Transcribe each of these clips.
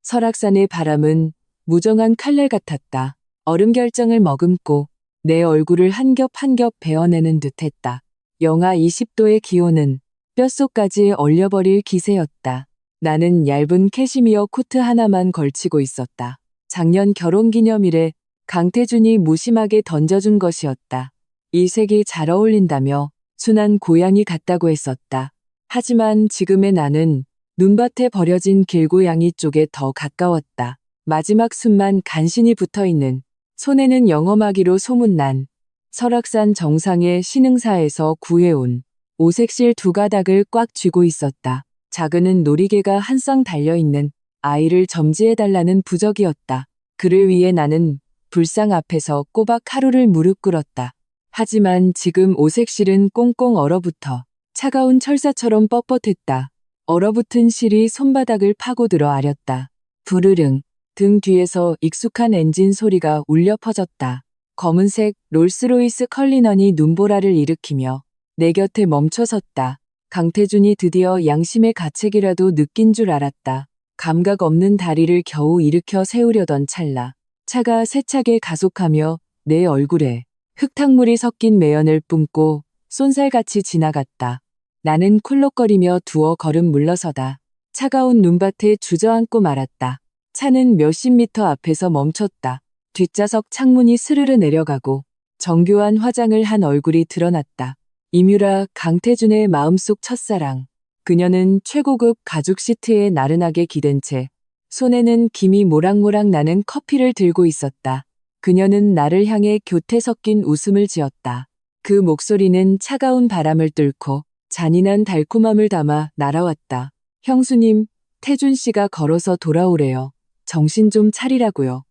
설악산의 바람은 무정한 칼날 같았다. 얼음 결정을 머금고 내 얼굴을 한 겹 한 겹 베어내는 듯했다. 영하 20도의 기온은 뼛속까지 얼려버릴 기세였다. 나는 얇은 캐시미어 코트 하나만 걸치고 있었다. 작년 결혼기념일에 강태준이 무심하게 던져준 것이었다. 이 색이 잘 어울린다며 순한 고양이 같다고 했었다. 하지만 지금의 나는 눈밭에 버려진 길고양이 쪽에 더 가까웠다. 마지막 숨만 간신히 붙어있는, 손에는 영어마기로 소문난 설악산 정상의 신흥사에서 구해온 오색실 두 가닥을 꽉 쥐고 있었다. 작은 놀이개가 한 쌍 달려있는 아이를 점지해달라는 부적이었다. 그를 위해 나는 불상 앞에서 꼬박 하루를 무릎 꿇었다. 하지만 지금 오색실은 꽁꽁 얼어붙어 차가운 철사처럼 뻣뻣했다. 얼어붙은 실이 손바닥을 파고들어 아렸다. 부르릉. 등 뒤에서 익숙한 엔진 소리가 울려 퍼졌다. 검은색 롤스로이스 컬리넌이 눈보라를 일으키며 내 곁에 멈춰섰다. 강태준이 드디어 양심의 가책이라도 느낀 줄 알았다. 감각 없는 다리를 겨우 일으켜 세우려던 찰나. 차가 세차게 가속하며 내 얼굴에 흙탕물이 섞인 매연을 뿜고 쏜살같이 지나갔다. 나는 쿨럭거리며 두어 걸음 물러서다. 차가운 눈밭에 주저앉고 말았다. 차는 몇십 미터 앞에서 멈췄다. 뒷좌석 창문이 스르르 내려가고 정교한 화장을 한 얼굴이 드러났다. 임유라, 강태준의 마음속 첫사랑. 그녀는 최고급 가죽 시트에 나른하게 기댄 채 손에는 김이 모락모락 나는 커피를 들고 있었다. 그녀는 나를 향해 교태 섞인 웃음을 지었다. 그 목소리는 차가운 바람을 뚫고 잔인한 달콤함을 담아 날아왔다. 형수님, 태준 씨가 걸어서 돌아오래요. 정신 좀 차리라고요.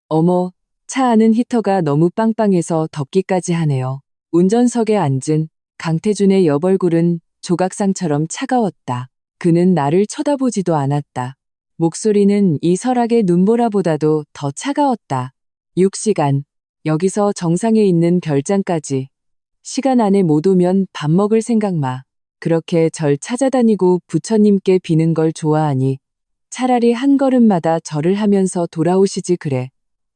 어머, 차 안은 히터가 너무 빵빵해서 덥기까지 하네요. 운전석에 앉은 강태준의 옆얼굴은 조각상처럼 차가웠다. 그는 나를 쳐다보지도 않았다. 목소리는 이 설악의 눈보라보다도 더 차가웠다. 6시간. 여기서 정상에 있는 별장까지. 시간 안에 못 오면 밥 먹을 생각 마. 그렇게 절 찾아다니고 부처님께 비는 걸 좋아하니 차라리 한 걸음마다 절을 하면서 돌아오시지 그래.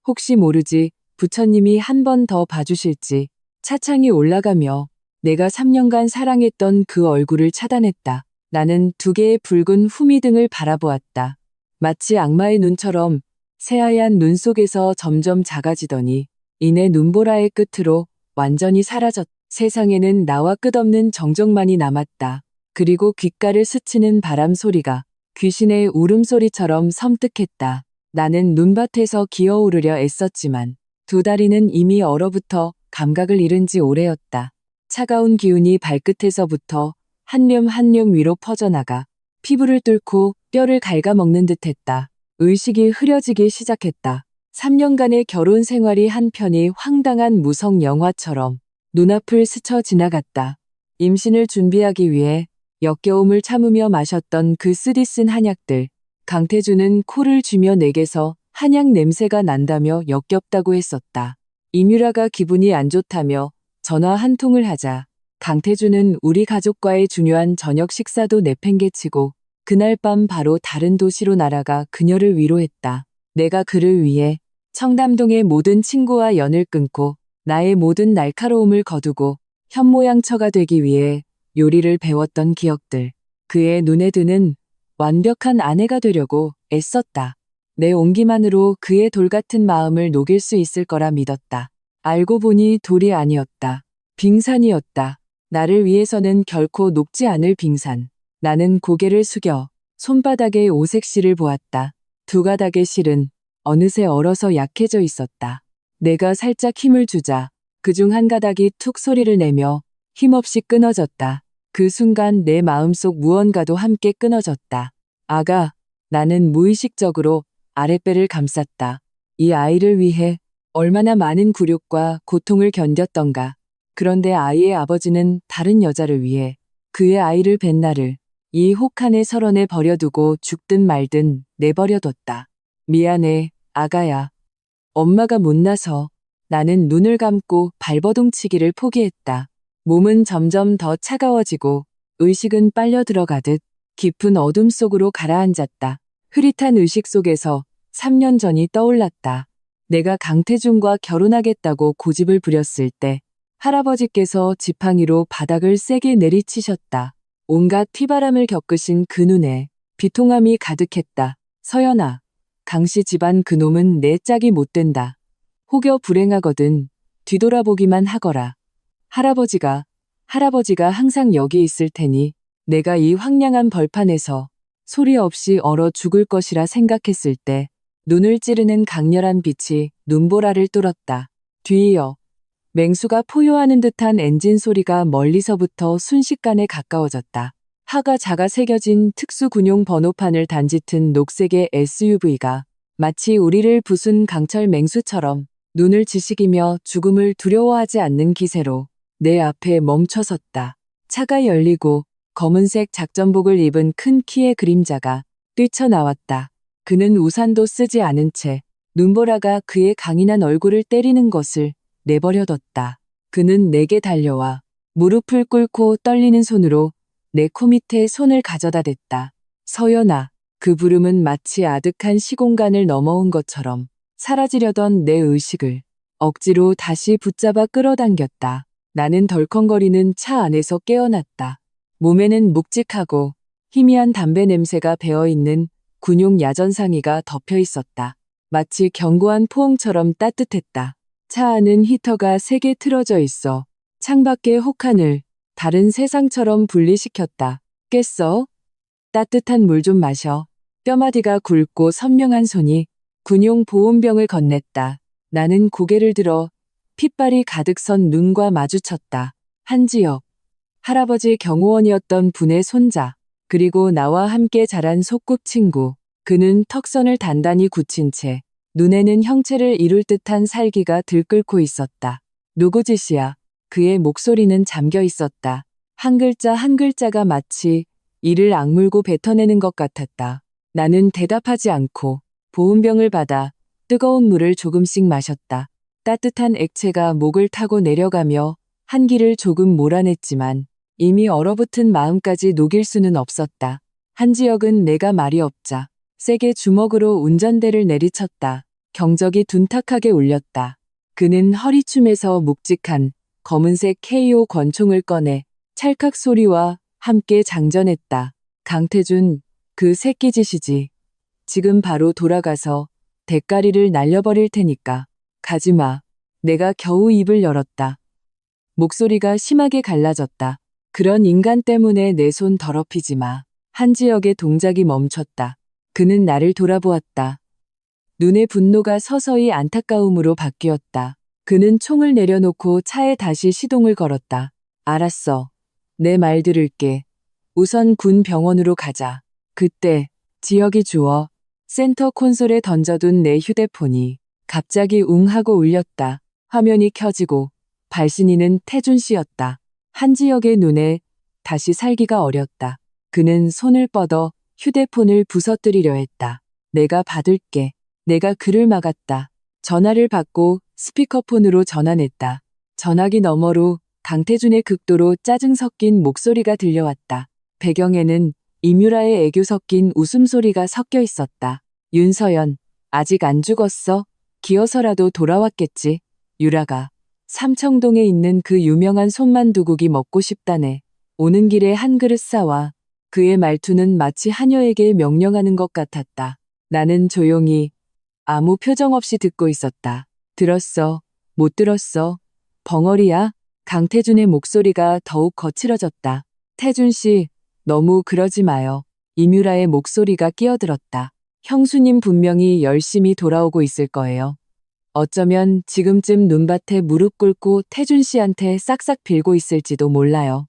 혹시 모르지 부처님이 한 번 더 봐주실지. 차창이 올라가며 내가 3년간 사랑했던 그 얼굴을 차단했다. 나는 두 개의 붉은 후미등을 바라보았다. 마치 악마의 눈처럼 새하얀 눈 속에서 점점 작아지더니 이내 눈보라의 끝으로 완전히 사라졌다. 세상에는 나와 끝없는 정적만이 남았다. 그리고 귓가를 스치는 바람 소리가 귀신의 울음소리처럼 섬뜩했다. 나는 눈밭에서 기어오르려 애썼지만 두 다리는 이미 얼어붙어 감각을 잃은 지 오래였다. 차가운 기운이 발끝에서부터 한 뼘 한 뼘 위로 퍼져나가 피부를 뚫고 뼈를 갉아먹는 듯했다. 의식이 흐려지기 시작했다. 3년간의 결혼 생활이 한편이 황당한 무성 영화처럼 눈앞을 스쳐 지나갔다. 임신을 준비하기 위해 역겨움을 참으며 마셨던 그 쓰디쓴 한약들. 강태준은 코를 쥐며 내게서 한약 냄새가 난다며 역겹다고 했었다. 임유라가 기분이 안 좋다며 전화 한 통을 하자 강태준은 우리 가족과의 중요한 저녁 식사도 내팽개치고 그날 밤 바로 다른 도시로 날아가 그녀를 위로했다. 내가 그를 위해 청담동의 모든 친구와 연을 끊고 나의 모든 날카로움을 거두고 현모양처가 되기 위해 요리를 배웠던 기억들. 그의 눈에 드는 완벽한 아내가 되려고 애썼다. 내 온기만으로 그의 돌같은 마음을 녹일 수 있을 거라 믿었다. 알고 보니 돌이 아니었다. 빙산이었다. 나를 위해서는 결코 녹지 않을 빙산. 나는 고개를 숙여 손바닥에 오색 실을 보았다. 두 가닥의 실은 어느새 얼어서 약해져 있었다. 내가 살짝 힘을 주자 그중 한 가닥이 툭 소리를 내며 힘없이 끊어졌다. 그 순간 내 마음속 무언가도 함께 끊어졌다. 아가, 나는 무의식적으로 아랫배를 감쌌다. 이 아이를 위해 얼마나 많은 굴욕과 고통을 견뎠던가. 그런데 아이의 아버지는 다른 여자를 위해 그의 아이를 뵌 나를 이 혹한의 설원에 버려두고 죽든 말든 내버려뒀다. 미안해, 아가야. 엄마가 못나서 나는 눈을 감고 발버둥치기를 포기했다. 몸은 점점 더 차가워지고 의식은 빨려 들어가듯 깊은 어둠 속으로 가라앉았다. 흐릿한 의식 속에서 3년 전이 떠올랐다. 내가 강태준과 결혼하겠다고 고집을 부렸을 때 할아버지께서 지팡이로 바닥을 세게 내리치셨다. 온갖 피바람을 겪으신 그 눈에 비통함이 가득했다. 서연아, 강씨 집안 그놈은 내 짝이 못 된다. 혹여 불행하거든 뒤돌아보기만 하거라. 할아버지가 항상 여기 있을 테니 내가 이 황량한 벌판에서 소리 없이 얼어 죽을 것이라 생각했을 때 눈을 찌르는 강렬한 빛이 눈보라를 뚫었다. 뒤이어 맹수가 포효하는 듯한 엔진 소리가 멀리서부터 순식간에 가까워졌다. 하가 자가 새겨진 특수 군용 번호판을 단짓한 녹색의 SUV가 마치 우리를 부순 강철 맹수처럼 눈을 지식이며 죽음을 두려워하지 않는 기세로 내 앞에 멈춰섰다. 차가 열리고 검은색 작전복을 입은 큰 키의 그림자가 뛰쳐나왔다. 그는 우산도 쓰지 않은 채 눈보라가 그의 강인한 얼굴을 때리는 것을 내버려뒀다. 그는 내게 달려와 무릎을 꿇고 떨리는 손으로 내 코 밑에 손을 가져다 댔다. 서연아, 그 부름은 마치 아득한 시공간을 넘어온 것처럼 사라지려던 내 의식을 억지로 다시 붙잡아 끌어당겼다. 나는 덜컹거리는 차 안에서 깨어났다. 몸에는 묵직하고 희미한 담배 냄새가 배어있는 군용 야전상의가 덮여 있었다. 마치 견고한 포옹처럼 따뜻했다. 차 안은 히터가 3개 틀어져 있어 창밖의 혹한을 다른 세상처럼 분리시켰다. 깼어? 따뜻한 물 좀 마셔. 뼈마디가 굵고 선명한 손이 군용 보온병을 건넸다. 나는 고개를 들어 핏발이 가득 선 눈과 마주쳤다. 한지혁, 할아버지 경호원이었던 분의 손자, 그리고 나와 함께 자란 소꿉친구. 그는 턱선을 단단히 굳힌 채 눈에는 형체를 이룰 듯한 살기가 들끓고 있었다. 누구 짓이야? 그의 목소리는 잠겨 있었다. 한 글자 한 글자가 마치 이를 악물고 뱉어내는 것 같았다. 나는 대답하지 않고 보온병을 받아 뜨거운 물을 조금씩 마셨다. 따뜻한 액체가 목을 타고 내려가며 한기를 조금 몰아냈지만 이미 얼어붙은 마음까지 녹일 수는 없었다. 한지혁은 내가 말이 없자 세게 주먹으로 운전대를 내리쳤다. 경적이 둔탁하게 울렸다. 그는 허리춤에서 묵직한 검은색 KO 권총을 꺼내 찰칵 소리와 함께 장전했다. 강태준, 그 새끼 짓이지. 지금 바로 돌아가서 대가리를 날려버릴 테니까. 가지마. 내가 겨우 입을 열었다. 목소리가 심하게 갈라졌다. 그런 인간 때문에 내 손 더럽히지 마. 한지혁의 동작이 멈췄다. 그는 나를 돌아보았다. 눈의 분노가 서서히 안타까움으로 바뀌었다. 그는 총을 내려놓고 차에 다시 시동을 걸었다. 알았어. 내 말 들을게. 우선 군 병원으로 가자. 그때 지혁이 주워 센터 콘솔에 던져둔 내 휴대폰이 갑자기 웅 하고 울렸다. 화면이 켜지고 발신인은 태준 씨였다. 한지혁의 눈에 다시 살기가 어렸다. 그는 손을 뻗어 휴대폰을 부서뜨리려 했다. 내가 받을게. 내가 그를 막았다. 전화를 받고 스피커폰으로 전화냈다. 전화기 너머로 강태준의 극도로 짜증 섞인 목소리가 들려왔다. 배경에는 이뮤라의 애교 섞인 웃음소리가 섞여 있었다. 윤서연, 아직 안 죽었어? 기어서라도 돌아왔겠지. 유라가 삼청동에 있는 그 유명한 손만두국이 먹고 싶다네. 오는 길에 한 그릇 싸와. 그의 말투는 마치 하녀에게 명령하는 것 같았다. 나는 조용히 아무 표정 없이 듣고 있었다. 들었어? 못 들었어? 벙어리야? 강태준의 목소리가 더욱 거칠어졌다. 태준 씨, 너무 그러지 마요. 이뮤라의 목소리가 끼어들었다. 형수님 분명히 열심히 돌아오고 있을 거예요. 어쩌면 지금쯤 눈밭에 무릎 꿇고 태준 씨한테 싹싹 빌고 있을지도 몰라요.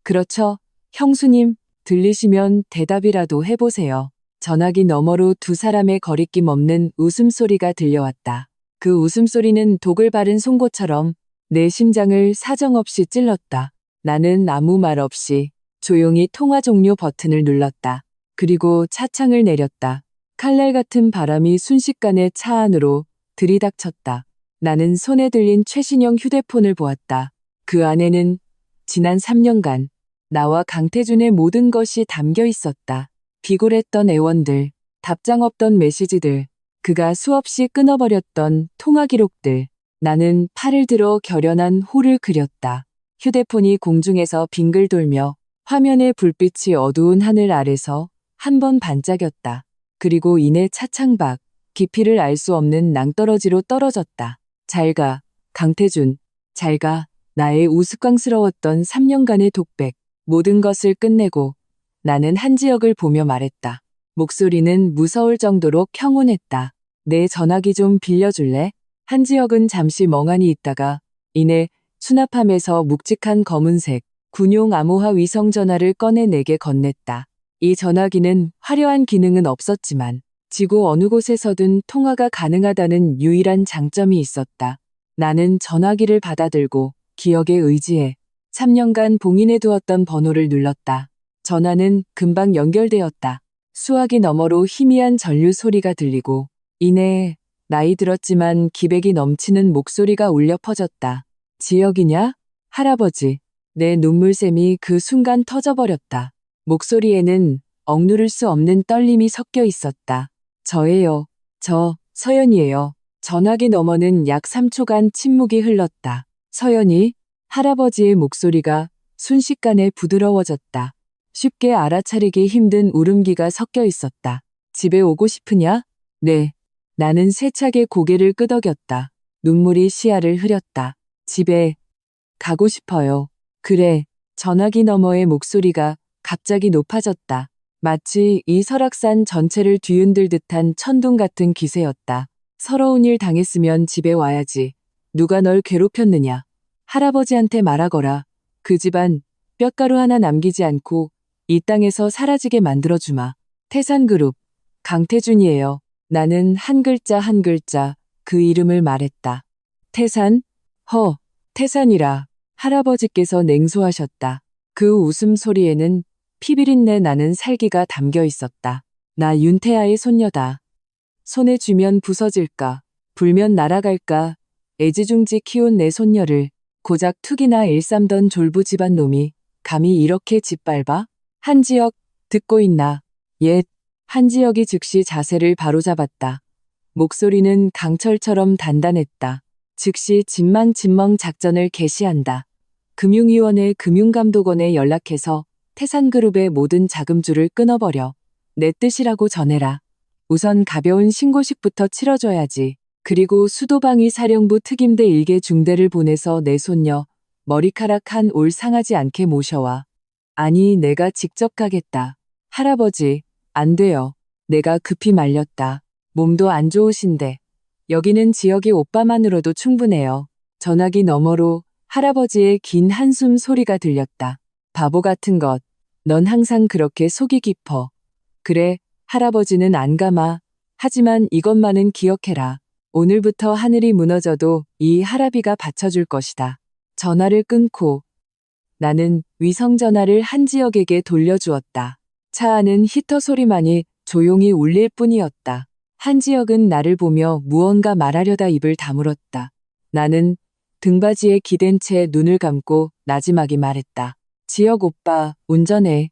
그렇죠, 형수님, 들리시면 대답이라도 해보세요. 전화기 너머로 두 사람의 거리낌 없는 웃음소리가 들려왔다. 그 웃음소리는 독을 바른 송곳처럼 내 심장을 사정없이 찔렀다. 나는 아무 말 없이 조용히 통화 종료 버튼을 눌렀다. 그리고 차창을 내렸다. 칼날 같은 바람이 순식간에 차 안으로 들이닥쳤다. 나는 손에 들린 최신형 휴대폰을 보았다. 그 안에는 지난 3년간 나와 강태준의 모든 것이 담겨 있었다. 비굴했던 애원들, 답장 없던 메시지들, 그가 수없이 끊어버렸던 통화 기록들. 나는 팔을 들어 결연한 호를 그렸다. 휴대폰이 공중에서 빙글 돌며 화면의 불빛이 어두운 하늘 아래서 한 번 반짝였다. 그리고 이내 차창 밖, 깊이를 알 수 없는 낭떠러지로 떨어졌다. 잘 가, 강태준. 잘 가. 나의 우스꽝스러웠던 3년간의 독백. 모든 것을 끝내고 나는 한지혁을 보며 말했다. 목소리는 무서울 정도로 평온했다. 내 전화기 좀 빌려줄래? 한지혁은 잠시 멍하니 있다가 이내 수납함에서 묵직한 검은색 군용 암호화 위성 전화를 꺼내 내게 건넸다. 이 전화기는 화려한 기능은 없었지만 지구 어느 곳에서든 통화가 가능하다는 유일한 장점이 있었다. 나는 전화기를 받아들고 기억에 의지해 3년간 봉인해 두었던 번호를 눌렀다. 전화는 금방 연결되었다. 수화기 너머로 희미한 전류 소리가 들리고 이내 나이 들었지만 기백이 넘치는 목소리가 울려 퍼졌다. 지혁이냐? 할아버지. 내 눈물샘이 그 순간 터져버렸다. 목소리에는 억누를 수 없는 떨림이 섞여 있었다. 저예요. 저, 서연이에요. 전화기 너머는 약 3초간 침묵이 흘렀다. 서연이? 할아버지의 목소리가 순식간에 부드러워졌다. 쉽게 알아차리기 힘든 울음기가 섞여 있었다. 집에 오고 싶으냐? 네. 나는 세차게 고개를 끄덕였다. 눈물이 시야를 흐렸다. 집에 가고 싶어요. 그래. 전화기 너머의 목소리가 갑자기 높아졌다. 마치 이 설악산 전체를 뒤흔들 듯한 천둥 같은 기세였다. 서러운 일 당했으면 집에 와야지. 누가 널 괴롭혔느냐. 할아버지한테 말하거라. 그 집안 뼈가루 하나 남기지 않고 이 땅에서 사라지게 만들어주마. 태산그룹 강태준이에요. 나는 한 글자 한 글자 그 이름을 말했다. 태산? 태산이라. 할아버지께서 냉소하셨다. 그 웃음소리에는 피비린내 나는 살기가 담겨 있었다. 나 윤태아의 손녀다. 손에 쥐면 부서질까, 불면 날아갈까, 애지중지 키운 내 손녀를 고작 툭이나 일삼던 졸부 집안 놈이 감히 이렇게 짓밟아? 한지혁, 듣고 있나? 예. 한지혁이 즉시 자세를 바로잡았다. 목소리는 강철처럼 단단했다. 즉시 진망진멍 작전을 개시한다. 금융위원회 금융감독원에 연락해서 태산그룹의 모든 자금줄을 끊어버려. 내 뜻이라고 전해라. 우선 가벼운 신고식부터 치러줘야지. 그리고 수도방위 사령부 특임대 일개 중대를 보내서 내 손녀 머리카락 한 올 상하지 않게 모셔와. 아니, 내가 직접 가겠다. 할아버지, 안 돼요. 내가 급히 말렸다. 몸도 안 좋으신데. 여기는 지역이 오빠만으로도 충분해요. 전화기 너머로 할아버지의 긴 한숨 소리가 들렸다. 바보 같은 것. 넌 항상 그렇게 속이 깊어. 그래, 할아버지는 안 감아. 하지만 이것만은 기억해라. 오늘부터 하늘이 무너져도 이 할아비가 받쳐줄 것이다. 전화를 끊고 나는 위성전화를 한지혁에게 돌려주었다. 차 안은 히터 소리만이 조용히 울릴 뿐이었다. 한지혁은 나를 보며 무언가 말하려다 입을 다물었다. 나는 등받이에 기댄 채 눈을 감고 나지막이 말했다. 지혁 오빠, 운전해.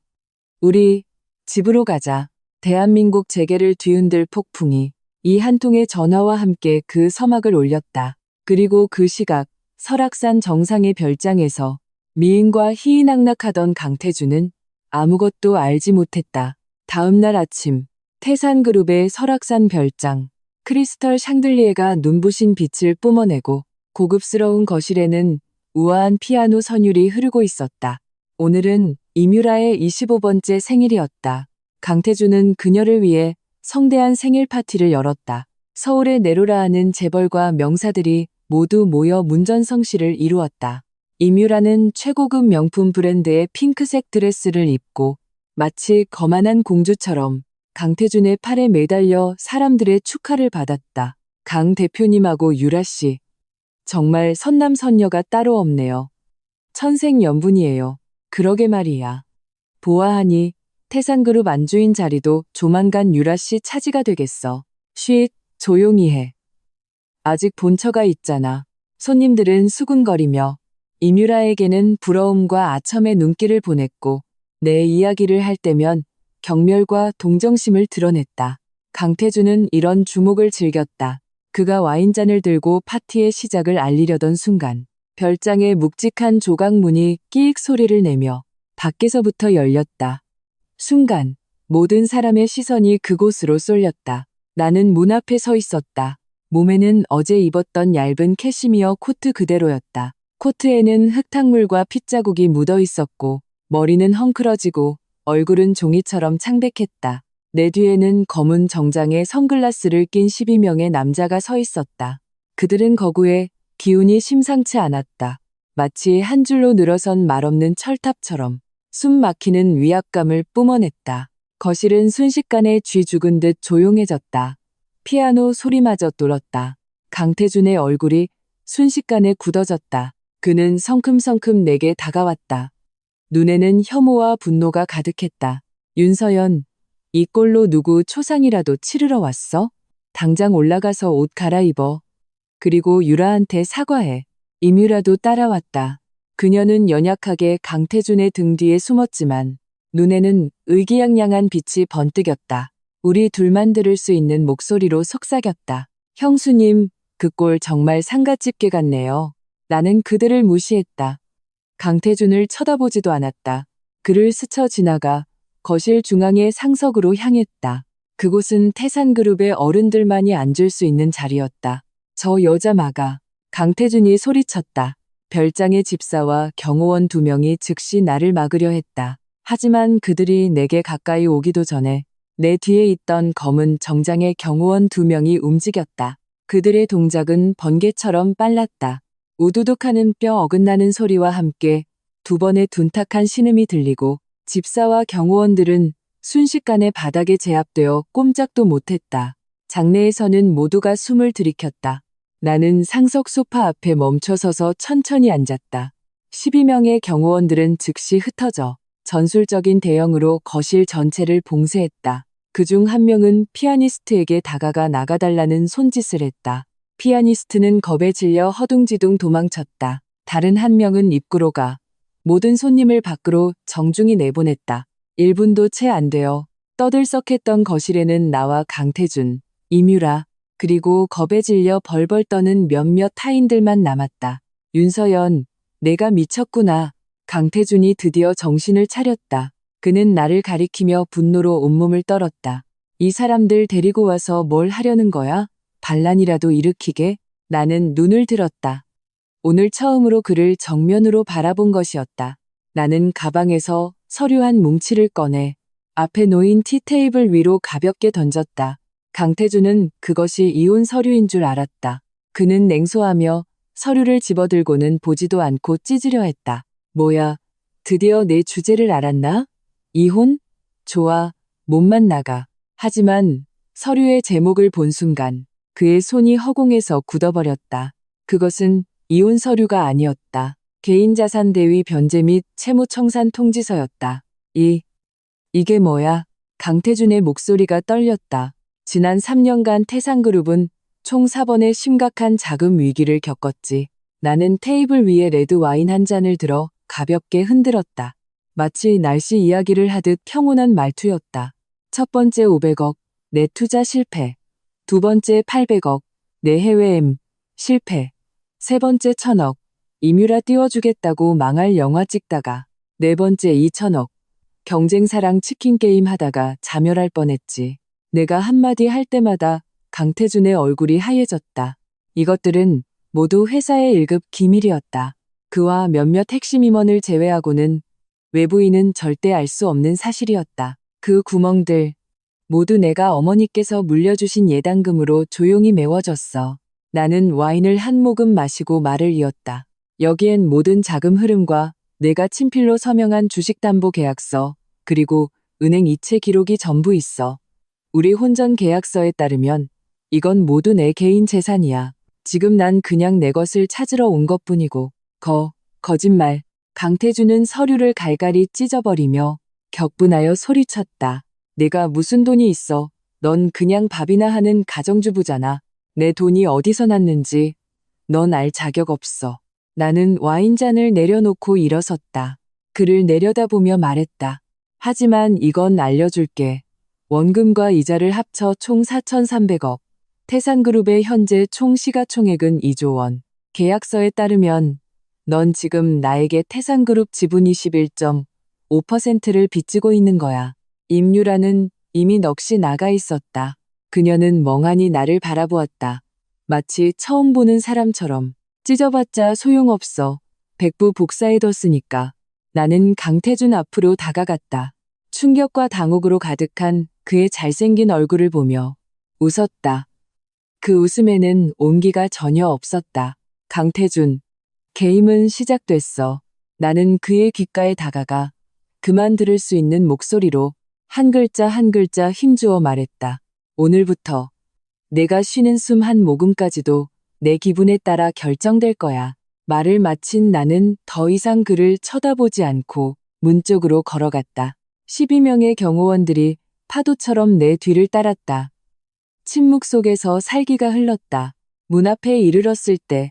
우리 집으로 가자. 대한민국 재계를 뒤흔들 폭풍이 이 한 통의 전화와 함께 그 서막을 올렸다. 그리고 그 시각 설악산 정상의 별장에서 미인과 희희낙낙하던 강태준은 아무것도 알지 못했다. 다음 날 아침 태산그룹의 설악산 별장 크리스털 샹들리에가 눈부신 빛을 뿜어내고 고급스러운 거실에는 우아한 피아노 선율이 흐르고 있었다. 오늘은 이뮤라의 25번째 생일이었다. 강태준은 그녀를 위해 성대한 생일 파티를 열었다. 서울의 네로라하는 재벌과 명사들이 모두 모여 문전성시를 이루었다. 이뮤라는 최고급 명품 브랜드의 핑크색 드레스를 입고 마치 거만한 공주처럼 강태준의 팔에 매달려 사람들의 축하를 받았다. 강 대표님하고 유라 씨. 정말 선남선녀가 따로 없네요. 천생연분이에요. 그러게 말이야. 보아하니 태산그룹 안주인 자리도 조만간 유라 씨 차지가 되겠어. 쉿, 조용히 해. 아직 본처가 있잖아. 손님들은 수군거리며 이뮤라에게는 부러움과 아첨의 눈길을 보냈고 내 이야기를 할 때면 경멸과 동정심을 드러냈다. 강태준은 이런 주목을 즐겼다. 그가 와인잔을 들고 파티의 시작을 알리려던 순간 별장의 묵직한 조각문이 끼익 소리를 내며 밖에서부터 열렸다. 순간 모든 사람의 시선이 그곳으로 쏠렸다. 나는 문 앞에 서 있었다. 몸에는 어제 입었던 얇은 캐시미어 코트 그대로였다. 코트에는 흙탕물과 핏자국이 묻어 있었고 머리는 헝클어지고 얼굴은 종이처럼 창백했다. 내 뒤에는 검은 정장에 선글라스를 낀 12명의 남자가 서 있었다. 그들은 거구에 기운이 심상치 않았다. 마치 한 줄로 늘어선 말없는 철탑처럼 숨 막히는 위압감을 뿜어냈다. 거실은 순식간에 쥐 죽은 듯 조용해졌다. 피아노 소리마저 뚫었다. 강태준의 얼굴이 순식간에 굳어졌다. 그는 성큼성큼 내게 다가왔다. 눈에는 혐오와 분노가 가득했다. 윤서연, 이 꼴로 누구 초상이라도 치르러 왔어? 당장 올라가서 옷 갈아입어. 그리고 유라한테 사과해. 임유라도 따라왔다. 그녀는 연약하게 강태준의 등 뒤에 숨었지만 눈에는 의기양양한 빛이 번뜩였다. 우리 둘만 들을 수 있는 목소리로 속삭였다. 형수님, 그 꼴 정말 상갓집게 같네요. 나는 그들을 무시했다. 강태준을 쳐다보지도 않았다. 그를 스쳐 지나가 거실 중앙의 상석으로 향했다. 그곳은 태산그룹의 어른들만이 앉을 수 있는 자리였다. 저 여자 막아. 강태준이 소리쳤다. 별장의 집사와 경호원 2명이 즉시 나를 막으려 했다. 하지만 그들이 내게 가까이 오기도 전에 내 뒤에 있던 검은 정장의 경호원 2명이 움직였다. 그들의 동작은 번개처럼 빨랐다. 우두둑하는 뼈 어긋나는 소리와 함께 2번의 둔탁한 신음이 들리고 집사와 경호원들은 순식간에 바닥에 제압되어 꼼짝도 못했다. 장내에서는 모두가 숨을 들이켰다. 나는 상석 소파 앞에 멈춰서서 천천히 앉았다. 12명의 경호원들은 즉시 흩어져 전술적인 대형으로 거실 전체를 봉쇄했다. 그중 한 명은 피아니스트에게 다가가 나가달라는 손짓을 했다. 피아니스트는 겁에 질려 허둥지둥 도망쳤다. 다른 한 명은 입구로 가 모든 손님을 밖으로 정중히 내보냈다. 1분도 채 안 되어 떠들썩했던 거실에는 나와 강태준, 임유라, 그리고 겁에 질려 벌벌 떠는 몇몇 타인들만 남았다. 윤서연, 내가 미쳤구나. 강태준이 드디어 정신을 차렸다. 그는 나를 가리키며 분노로 온몸을 떨었다. 이 사람들 데리고 와서 뭘 하려는 거야? 반란이라도 일으키게? 나는 눈을 들었다. 오늘 처음으로 그를 정면으로 바라본 것이었다. 나는 가방에서 서류 한 뭉치를 꺼내 앞에 놓인 티테이블 위로 가볍게 던졌다. 강태준은 그것이 이혼 서류인 줄 알았다. 그는 냉소하며 서류를 집어들고는 보지도 않고 찢으려 했다. 뭐야, 드디어 내 주제를 알았나? 이혼? 좋아, 몸만 나가. 하지만 서류의 제목을 본 순간 그의 손이 허공에서 굳어버렸다. 그것은 이혼 서류가 아니었다. 개인자산 대위 변제 및 채무청산 통지서였다. 이게 뭐야? 강태준의 목소리가 떨렸다. 지난 3년간 태산그룹은 총 4번의 심각한 자금 위기를 겪었지. 나는 테이블 위에 레드 와인 한 잔을 들어 가볍게 흔들었다. 마치 날씨 이야기를 하듯 평온한 말투였다. 첫 번째 500억, 내 투자 실패. 두 번째 800억, 내 해외엠 실패. 세 번째 1000억, 임유라 띄워주겠다고 망할 영화 찍다가. 네 번째 2000억, 경쟁사랑 치킨게임 하다가 자멸할 뻔했지. 내가 한마디 할 때마다 강태준의 얼굴이 하얘졌다. 이것들은 모두 회사의 1급 기밀이었다. 그와 몇몇 핵심 임원을 제외하고는 외부인은 절대 알 수 없는 사실이었다. 그 구멍들 모두 내가 어머니께서 물려주신 예당금으로 조용히 메워졌어. 나는 와인을 한 모금 마시고 말을 이었다. 여기엔 모든 자금 흐름과 내가 친필로 서명한 주식담보계약서 그리고 은행 이체 기록이 전부 있어. 우리 혼전 계약서에 따르면 이건 모두 내 개인 재산이야. 지금 난 그냥 내 것을 찾으러 온 것뿐이고. 거짓말. 강태준은 서류를 갈갈이 찢어버리며 격분하여 소리쳤다. 내가 무슨 돈이 있어. 넌 그냥 밥이나 하는 가정주부잖아. 내 돈이 어디서 났는지 넌 알 자격 없어. 나는 와인잔을 내려놓고 일어섰다. 그를 내려다보며 말했다. 하지만 이건 알려줄게. 원금과 이자를 합쳐 총 4,300억. 태산그룹의 현재 총 시가총액은 2조 원. 계약서에 따르면 넌 지금 나에게 태산그룹 지분 21.5%를 빚지고 있는 거야. 임유라는 이미 넋이 나가 있었다. 그녀는 멍하니 나를 바라보았다. 마치 처음 보는 사람처럼. 찢어봤자 소용없어. 백부 복사해뒀으니까. 나는 강태준 앞으로 다가갔다. 충격과 당혹으로 가득한 그의 잘생긴 얼굴을 보며 웃었다. 그 웃음에는 온기가 전혀 없었다. 강태준, 게임은 시작됐어. 나는 그의 귓가에 다가가 그만 들을 수 있는 목소리로 한 글자 한 글자 힘주어 말했다. 오늘부터 내가 쉬는 숨 한 모금까지도 내 기분에 따라 결정될 거야. 말을 마친 나는 더 이상 그를 쳐다보지 않고 문 쪽으로 걸어갔다. 12명의 경호원들이 파도처럼 내 뒤를 따랐다. 침묵 속에서 살기가 흘렀다. 문 앞에 이르렀을 때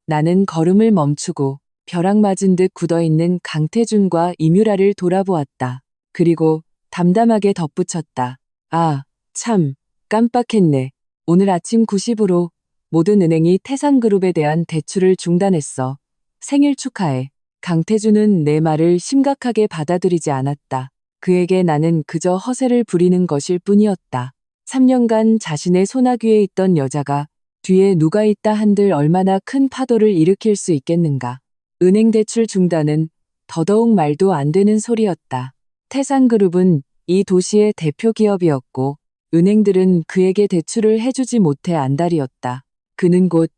나는 걸음을 멈추고 벼락 맞은 듯 굳어있는 강태준과 임유라를 돌아보았다. 그리고 담담하게 덧붙였다. 아, 참, 깜빡했네. 오늘 아침 9시부로 모든 은행이 태산그룹에 대한 대출을 중단했어. 생일 축하해. 강태준은 내 말을 심각하게 받아들이지 않았다. 그에게 나는 그저 허세를 부리는 것일 뿐이었다. 3년간 자신의 소나귀에 있던 여자가 뒤에 누가 있다 한들 얼마나 큰 파도를 일으킬 수 있겠는가. 은행 대출 중단은 더더욱 말도 안 되는 소리였다. 태산그룹은 이 도시의 대표 기업이었고 은행들은 그에게 대출을 해주지 못해 안달이었다. 그는 곧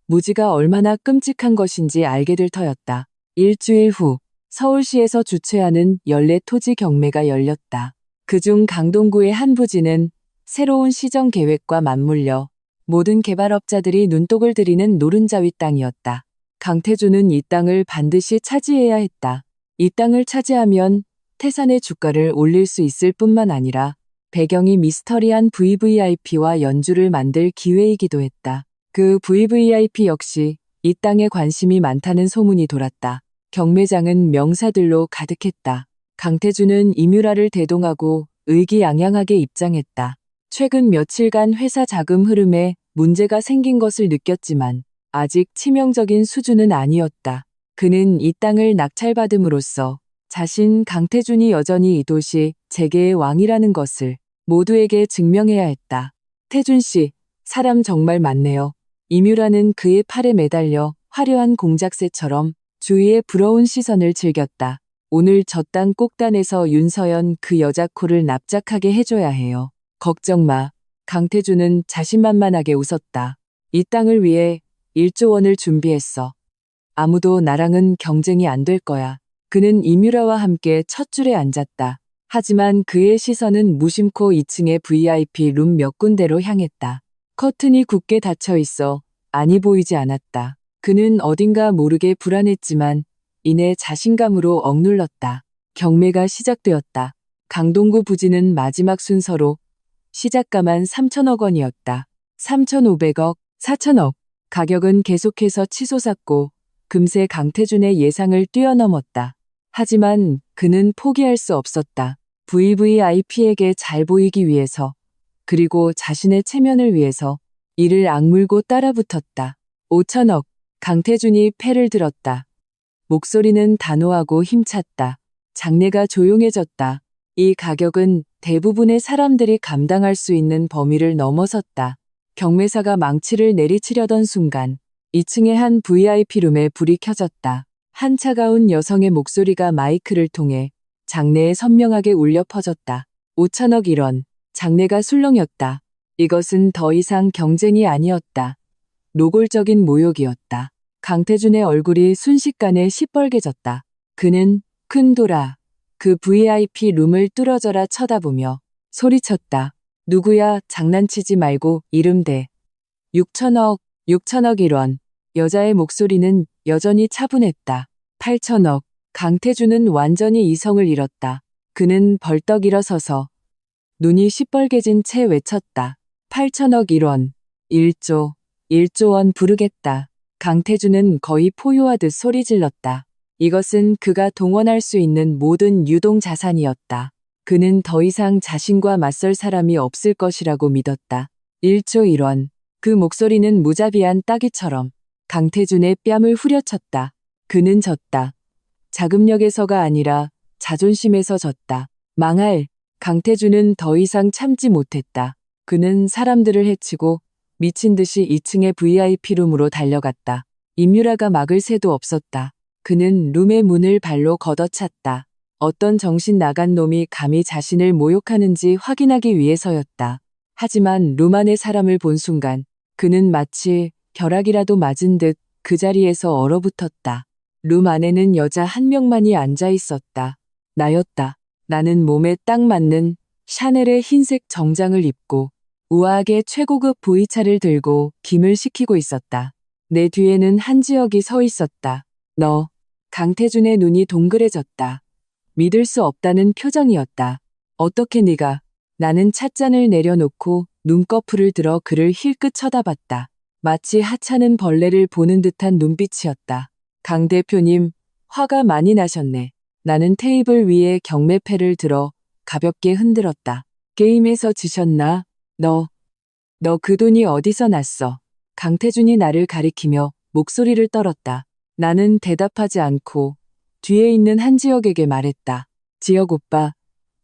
무지가 얼마나 끔찍한 것인지 알게 될 터였다. 일주일 후 서울시에서 주최하는 연례 토지 경매가 열렸다. 그중 강동구의 한 부지는 새로운 시정 계획과 맞물려 모든 개발업자들이 눈독을 들이는 노른자위 땅이었다. 강태준은 이 땅을 반드시 차지해야 했다. 이 땅을 차지하면 태산의 주가를 올릴 수 있을 뿐만 아니라 배경이 미스터리한 VVIP와 연주를 만들 기회이기도 했다. 그 VVIP 역시 이 땅에 관심이 많다는 소문이 돌았다. 경매장은 명사들로 가득했다. 강태준은 임유라를 대동하고 의기양양하게 입장했다. 최근 며칠간 회사 자금 흐름에 문제가 생긴 것을 느꼈지만 아직 치명적인 수준은 아니었다. 그는 이 땅을 낙찰받음으로써 자신 강태준이 여전히 이 도시 재계의 왕이라는 것을 모두에게 증명해야 했다. 태준 씨, 사람 정말 많네요. 임유라는 그의 팔에 매달려 화려한 공작새처럼 주위의 부러운 시선을 즐겼다. 오늘 저 땅 꼭단에서 윤서연 그 여자 코를 납작하게 해줘야 해요. 걱정 마. 강태준은 자신만만하게 웃었다. 이 땅을 위해 1조 원을 준비했어. 아무도 나랑은 경쟁이 안 될 거야. 그는 임유라와 함께 첫 줄에 앉았다. 하지만 그의 시선은 무심코 2층의 VIP 룸 몇 군데로 향했다. 커튼이 굳게 닫혀 있어 안이 보이지 않았다. 그는 어딘가 모르게 불안했지만 이내 자신감으로 억눌렀다. 경매가 시작되었다. 강동구 부지는 마지막 순서로 시작가만 3천억 원이었다. 3,500억, 4천억. 가격은 계속해서 치솟았고 금세 강태준의 예상을 뛰어넘었다. 하지만 그는 포기할 수 없었다. VVIP에게 잘 보이기 위해서 그리고 자신의 체면을 위해서 이를 악물고 따라붙었다. 5천억. 강태준이 패를 들었다. 목소리는 단호하고 힘찼다. 장내가 조용해졌다. 이 가격은 대부분의 사람들이 감당할 수 있는 범위를 넘어섰다. 경매사가 망치를 내리치려던 순간 2층의 한 VIP룸에 불이 켜졌다. 한 차가운 여성의 목소리가 마이크를 통해 장내에 선명하게 울려 퍼졌다. 5천억 1원. 장내가 술렁였다. 이것은 더 이상 경쟁이 아니었다. 노골적인 모욕이었다. 강태준의 얼굴이 순식간에 시뻘개졌다. 그는 큰돌아 그 VIP 룸을 뚫어져라 쳐다보며 소리쳤다. 누구야? 장난치지 말고 이름 대. 6천억, 6천억 1원. 여자의 목소리는 여전히 차분했다. 8천억. 강태준은 완전히 이성을 잃었다. 그는 벌떡 일어서서 눈이 시뻘개진 채 외쳤다. 8천억 1원. 1조 원 부르겠다. 강태준은 거의 포효하듯 소리질렀다. 이것은 그가 동원할 수 있는 모든 유동 자산이었다. 그는 더 이상 자신과 맞설 사람이 없을 것이라고 믿었다. 1조 1원. 그 목소리는 무자비한 따귀처럼 강태준의 뺨을 후려쳤다. 그는 졌다. 자금력에서가 아니라 자존심에서 졌다. 망할. 강태준은 더 이상 참지 못했다. 그는 사람들을 해치고 미친 듯이 2층의 VIP룸으로 달려갔다. 임유라가 막을 새도 없었다. 그는 룸의 문을 발로 걷어찼다. 어떤 정신 나간 놈이 감히 자신을 모욕하는지 확인하기 위해서였다. 하지만 룸 안의 사람을 본 순간 그는 마치 벼락이라도 맞은 듯 그 자리에서 얼어붙었다. 룸 안에는 여자 한 명만이 앉아 있었다. 나였다. 나는 몸에 딱 맞는 샤넬의 흰색 정장을 입고 우아하게 최고급 V차를 들고 김을 시키고 있었다. 내 뒤에는 한지혁이 서 있었다. 너. 강태준의 눈이 동그래졌다. 믿을 수 없다는 표정이었다. 어떻게 네가. 나는 찻잔을 내려놓고 눈꺼풀을 들어 그를 힐끗 쳐다봤다. 마치 하찮은 벌레를 보는 듯한 눈빛이었다. 강 대표님, 화가 많이 나셨네. 나는 테이블 위에 경매패를 들어 가볍게 흔들었다. 게임에서 지셨나? 너 그 돈이 어디서 났어? 강태준이 나를 가리키며 목소리를 떨었다. 나는 대답하지 않고 뒤에 있는 한지혁에게 말했다. 지혁 오빠,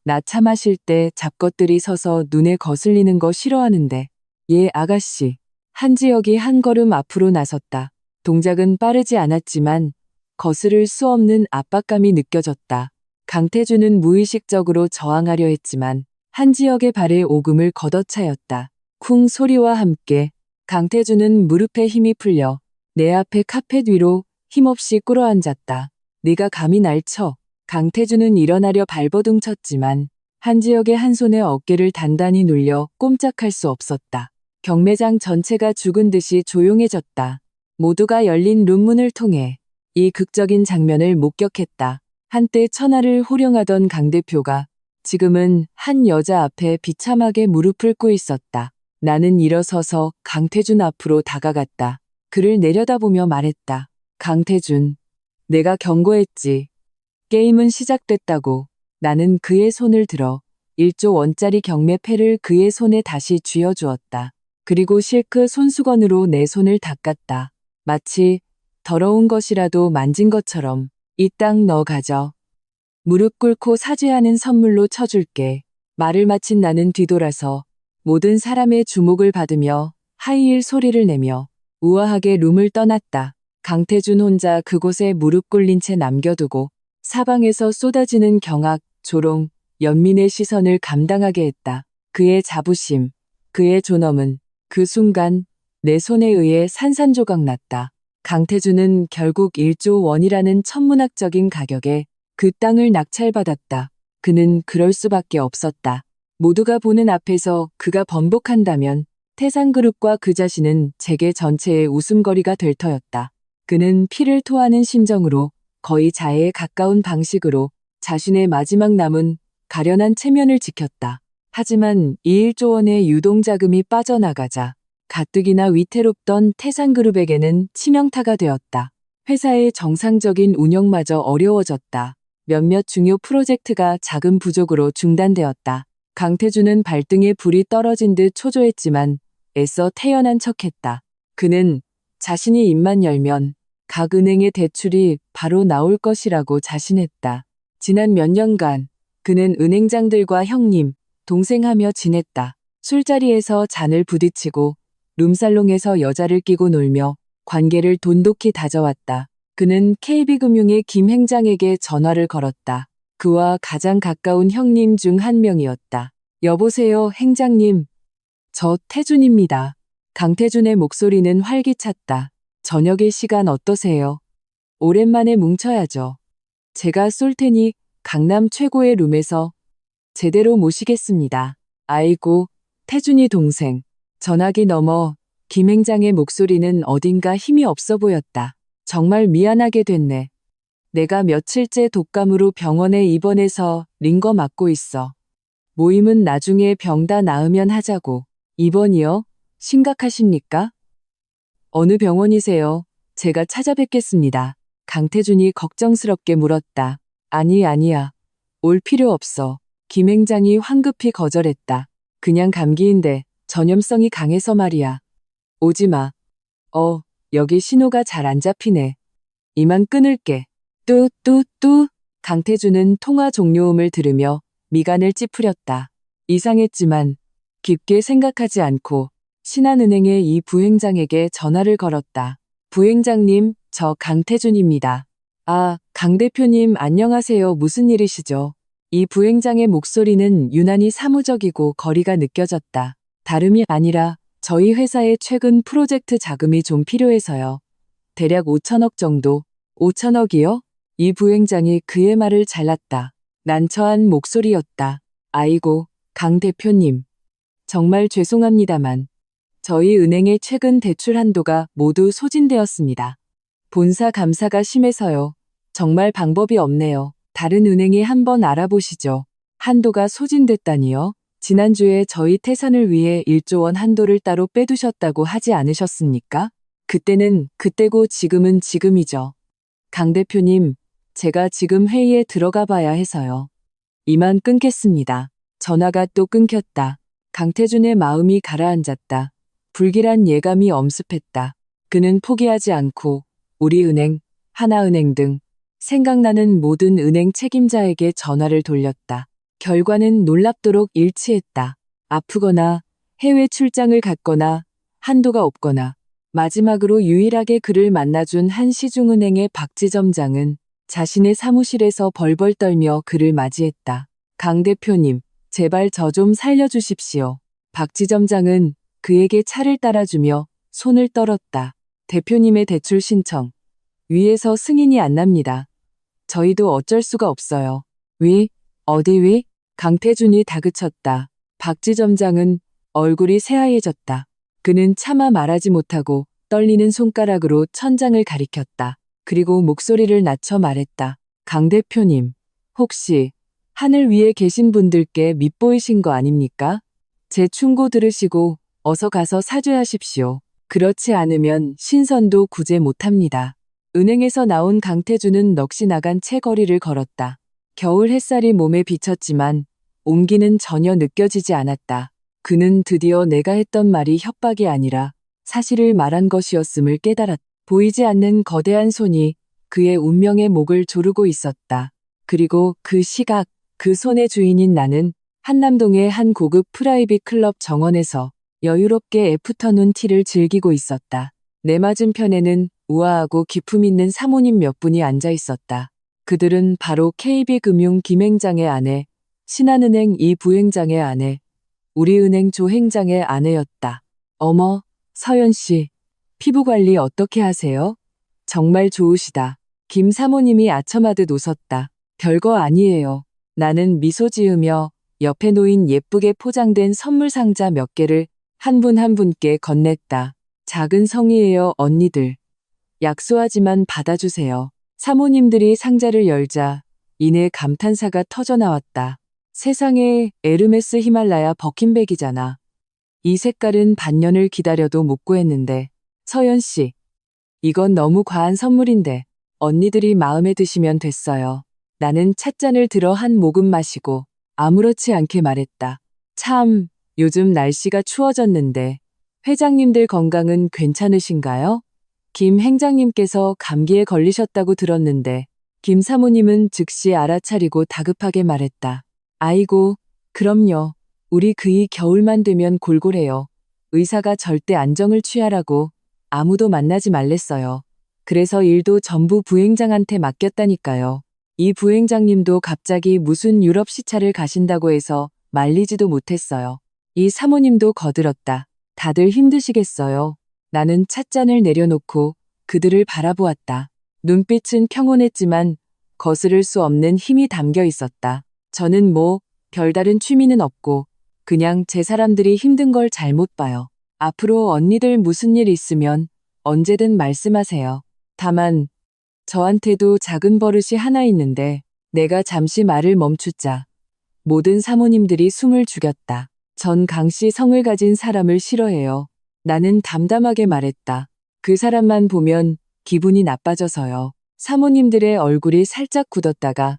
나 차 마실 때 잡것들이 서서 눈에 거슬리는 거 싫어하는데. 예, 아가씨. 한지혁이 한 걸음 앞으로 나섰다. 동작은 빠르지 않았지만 거스를 수 없는 압박감이 느껴졌다. 강태준은 무의식적으로 저항하려 했지만 한지혁의 발에 오금을 걷어차였다. 쿵 소리와 함께 강태준은 무릎에 힘이 풀려 내 앞에 카펫 위로 힘없이 꿇어앉았다. 네가 감히 날 쳐. 강태준은 일어나려 발버둥 쳤지만 한지혁의 한 손에 어깨를 단단히 눌려 꼼짝할 수 없었다. 경매장 전체가 죽은 듯이 조용해졌다. 모두가 열린 룸문을 통해 이 극적인 장면을 목격했다. 한때 천하를 호령하던 강 대표가 지금은 한 여자 앞에 비참하게 무릎을 꿇고 있었다. 나는 일어서서 강태준 앞으로 다가갔다. 그를 내려다보며 말했다. 강태준, 내가 경고했지. 게임은 시작됐다고. 나는 그의 손을 들어 1조 원짜리 경매패를 그의 손에 다시 쥐어주었다. 그리고 실크 손수건으로 내 손을 닦았다. 마치 더러운 것이라도 만진 것처럼. 이 땅 너 가져. 무릎 꿇고 사죄하는 선물로 쳐줄게. 말을 마친 나는 뒤돌아서 모든 사람의 주목을 받으며 하이힐 소리를 내며 우아하게 룸을 떠났다. 강태준 혼자 그곳에 무릎 꿇린 채 남겨두고 사방에서 쏟아지는 경악, 조롱, 연민의 시선을 감당하게 했다. 그의 자부심, 그의 존엄은 그 순간 내 손에 의해 산산조각 났다. 강태준은 결국 1조 원이라는 천문학적인 가격에 그 땅을 낙찰받았다. 그는 그럴 수밖에 없었다. 모두가 보는 앞에서 그가 번복한다면 태산그룹과 그 자신은 재계 전체의 웃음거리가 될 터였다. 그는 피를 토하는 심정으로 거의 자해에 가까운 방식으로 자신의 마지막 남은 가련한 체면을 지켰다. 하지만 이 1조 원의 유동자금이 빠져나가자 가뜩이나 위태롭던 태산그룹에게는 치명타가 되었다. 회사의 정상적인 운영마저 어려워졌다. 몇몇 중요 프로젝트가 자금 부족으로 중단되었다. 강태준은 발등에 불이 떨어진 듯 초조했지만 애써 태연한 척했다. 그는 자신이 입만 열면 각 은행의 대출이 바로 나올 것이라고 자신했다. 지난 몇 년간 그는 은행장들과 형님, 동생하며 지냈다. 술자리에서 잔을 부딪히고 룸살롱에서 여자를 끼고 놀며 관계를 돈독히 다져왔다. 그는 KB금융의 김 행장에게 전화를 걸었다. 그와 가장 가까운 형님 중 한 명이었다. 여보세요, 행장님. 저 태준입니다. 강태준의 목소리는 활기찼다. 저녁의 시간 어떠세요? 오랜만에 뭉쳐야죠. 제가 쏠 테니 강남 최고의 룸에서 제대로 모시겠습니다. 아이고, 태준이 동생. 전화기 너머 김 행장의 목소리는 어딘가 힘이 없어 보였다. 정말 미안하게 됐네. 내가 며칠째 독감으로 병원에 입원해서 링거 맞고 있어. 모임은 나중에 병 다 나으면 하자고. 입원이요? 심각하십니까? 어느 병원이세요? 제가 찾아뵙겠습니다. 강태준이 걱정스럽게 물었다. 아니야. 올 필요 없어. 김 행장이 황급히 거절했다. 그냥 감기인데 전염성이 강해서 말이야. 오지 마. 여기 신호가 잘 안 잡히네. 이만 끊을게. 뚜뚜뚜. 강태준은 통화 종료음을 들으며 미간을 찌푸렸다. 이상했지만 깊게 생각하지 않고 신한은행의 이 부행장에게 전화를 걸었다. 부행장님, 저 강태준입니다. 아, 강 대표님 안녕하세요. 무슨 일이시죠? 이 부행장의 목소리는 유난히 사무적이고 거리가 느껴졌다. 다름이 아니라 저희 회사에 최근 프로젝트 자금이 좀 필요해서요. 대략 5천억 정도. 5천억이요? 이 부행장이 그의 말을 잘랐다. 난처한 목소리였다. 아이고, 강 대표님. 정말 죄송합니다만 저희 은행의 최근 대출 한도가 모두 소진되었습니다. 본사 감사가 심해서요. 정말 방법이 없네요. 다른 은행에 한번 알아보시죠. 한도가 소진됐다니요? 지난주에 저희 태산을 위해 1조 원 한도를 따로 빼두셨다고 하지 않으셨습니까? 그때는 그때고 지금은 지금이죠. 강 대표님, 제가 지금 회의에 들어가 봐야 해서요. 이만 끊겠습니다. 전화가 또 끊겼다. 강태준의 마음이 가라앉았다. 불길한 예감이 엄습했다. 그는 포기하지 않고 우리은행, 하나은행 등 생각나는 모든 은행 책임자에게 전화를 돌렸다. 결과는 놀랍도록 일치했다. 아프거나 해외 출장을 갔거나 한도가 없거나 마지막으로 유일하게 그를 만나준 한 시중은행의 박지점장은 자신의 사무실에서 벌벌 떨며 그를 맞이했다. 강 대표님, 제발 저 좀 살려주십시오. 박지점장은 그에게 차를 따라주며 손을 떨었다. 대표님의 대출 신청. 위에서 승인이 안 납니다. 저희도 어쩔 수가 없어요. 위? 어디 위? 강태준이 다그쳤다. 박지점장은 얼굴이 새하얘졌다. 그는 차마 말하지 못하고 떨리는 손가락으로 천장을 가리켰다. 그리고 목소리를 낮춰 말했다. 강 대표님, 혹시 하늘 위에 계신 분들께 밉보이신 거 아닙니까? 제 충고 들으시고 어서 가서 사죄하십시오. 그렇지 않으면 신선도 구제 못합니다. 은행에서 나온 강태준은 넋이 나간 채 거리를 걸었다. 겨울 햇살이 몸에 비쳤지만 온기는 전혀 느껴지지 않았다. 그는 드디어 내가 했던 말이 협박이 아니라 사실을 말한 것이었음을 깨달았다. 보이지 않는 거대한 손이 그의 운명의 목을 조르고 있었다. 그리고 그 시각, 그 손의 주인인 나는 한남동의 한 고급 프라이빗 클럽 정원에서 여유롭게 애프터눈 티를 즐기고 있었다. 내 맞은편에는 우아하고 기품 있는 사모님 몇 분이 앉아 있었다. 그들은 바로 KB금융 김 행장의 아내, 신한은행 이 부행장의 아내, 우리은행 조 행장의 아내였다. 어머, 서연 씨, 피부 관리 어떻게 하세요? 정말 좋으시다. 김 사모님이 아첨하듯 웃었다. 별거 아니에요. 나는 미소 지으며 옆에 놓인 예쁘게 포장된 선물 상자 몇 개를 한 분 한 분께 건넸다. 작은 성의예요, 언니들. 약소하지만 받아주세요. 사모님들이 상자를 열자 이내 감탄사가 터져나왔다. 세상에, 에르메스 히말라야 버킨백이잖아. 이 색깔은 반년을 기다려도 못 구했는데. 서연 씨, 이건 너무 과한 선물인데 언니들이 마음에 드시면 됐어요. 나는 찻잔을 들어 한 모금 마시고 아무렇지 않게 말했다. 참, 요즘 날씨가 추워졌는데 회장님들 건강은 괜찮으신가요? 김 행장님께서 감기에 걸리셨다고 들었는데 김 사모님은 즉시 알아차리고 다급하게 말했다. 아이고, 그럼요. 우리 그이 겨울만 되면 골골해요. 의사가 절대 안정을 취하라고 아무도 만나지 말랬어요. 그래서 일도 전부 부행장한테 맡겼다니까요. 이 부행장님도 갑자기 무슨 유럽 시차를 가신다고 해서 말리지도 못했어요. 이 사모님도 거들었다. 다들 힘드시겠어요. 나는 찻잔을 내려놓고 그들을 바라보았다. 눈빛은 평온했지만 거스를 수 없는 힘이 담겨 있었다. 저는 별다른 취미는 없고 그냥 제 사람들이 힘든 걸 잘못 봐요. 앞으로 언니들 무슨 일 있으면 언제든 말씀하세요. 다만 저한테도 작은 버릇이 하나 있는데 내가 잠시 말을 멈추자 모든 사모님들이 숨을 죽였다. 전 강씨 성을 가진 사람을 싫어해요. 나는 담담하게 말했다. 그 사람만 보면 기분이 나빠져서요. 사모님들의 얼굴이 살짝 굳었다가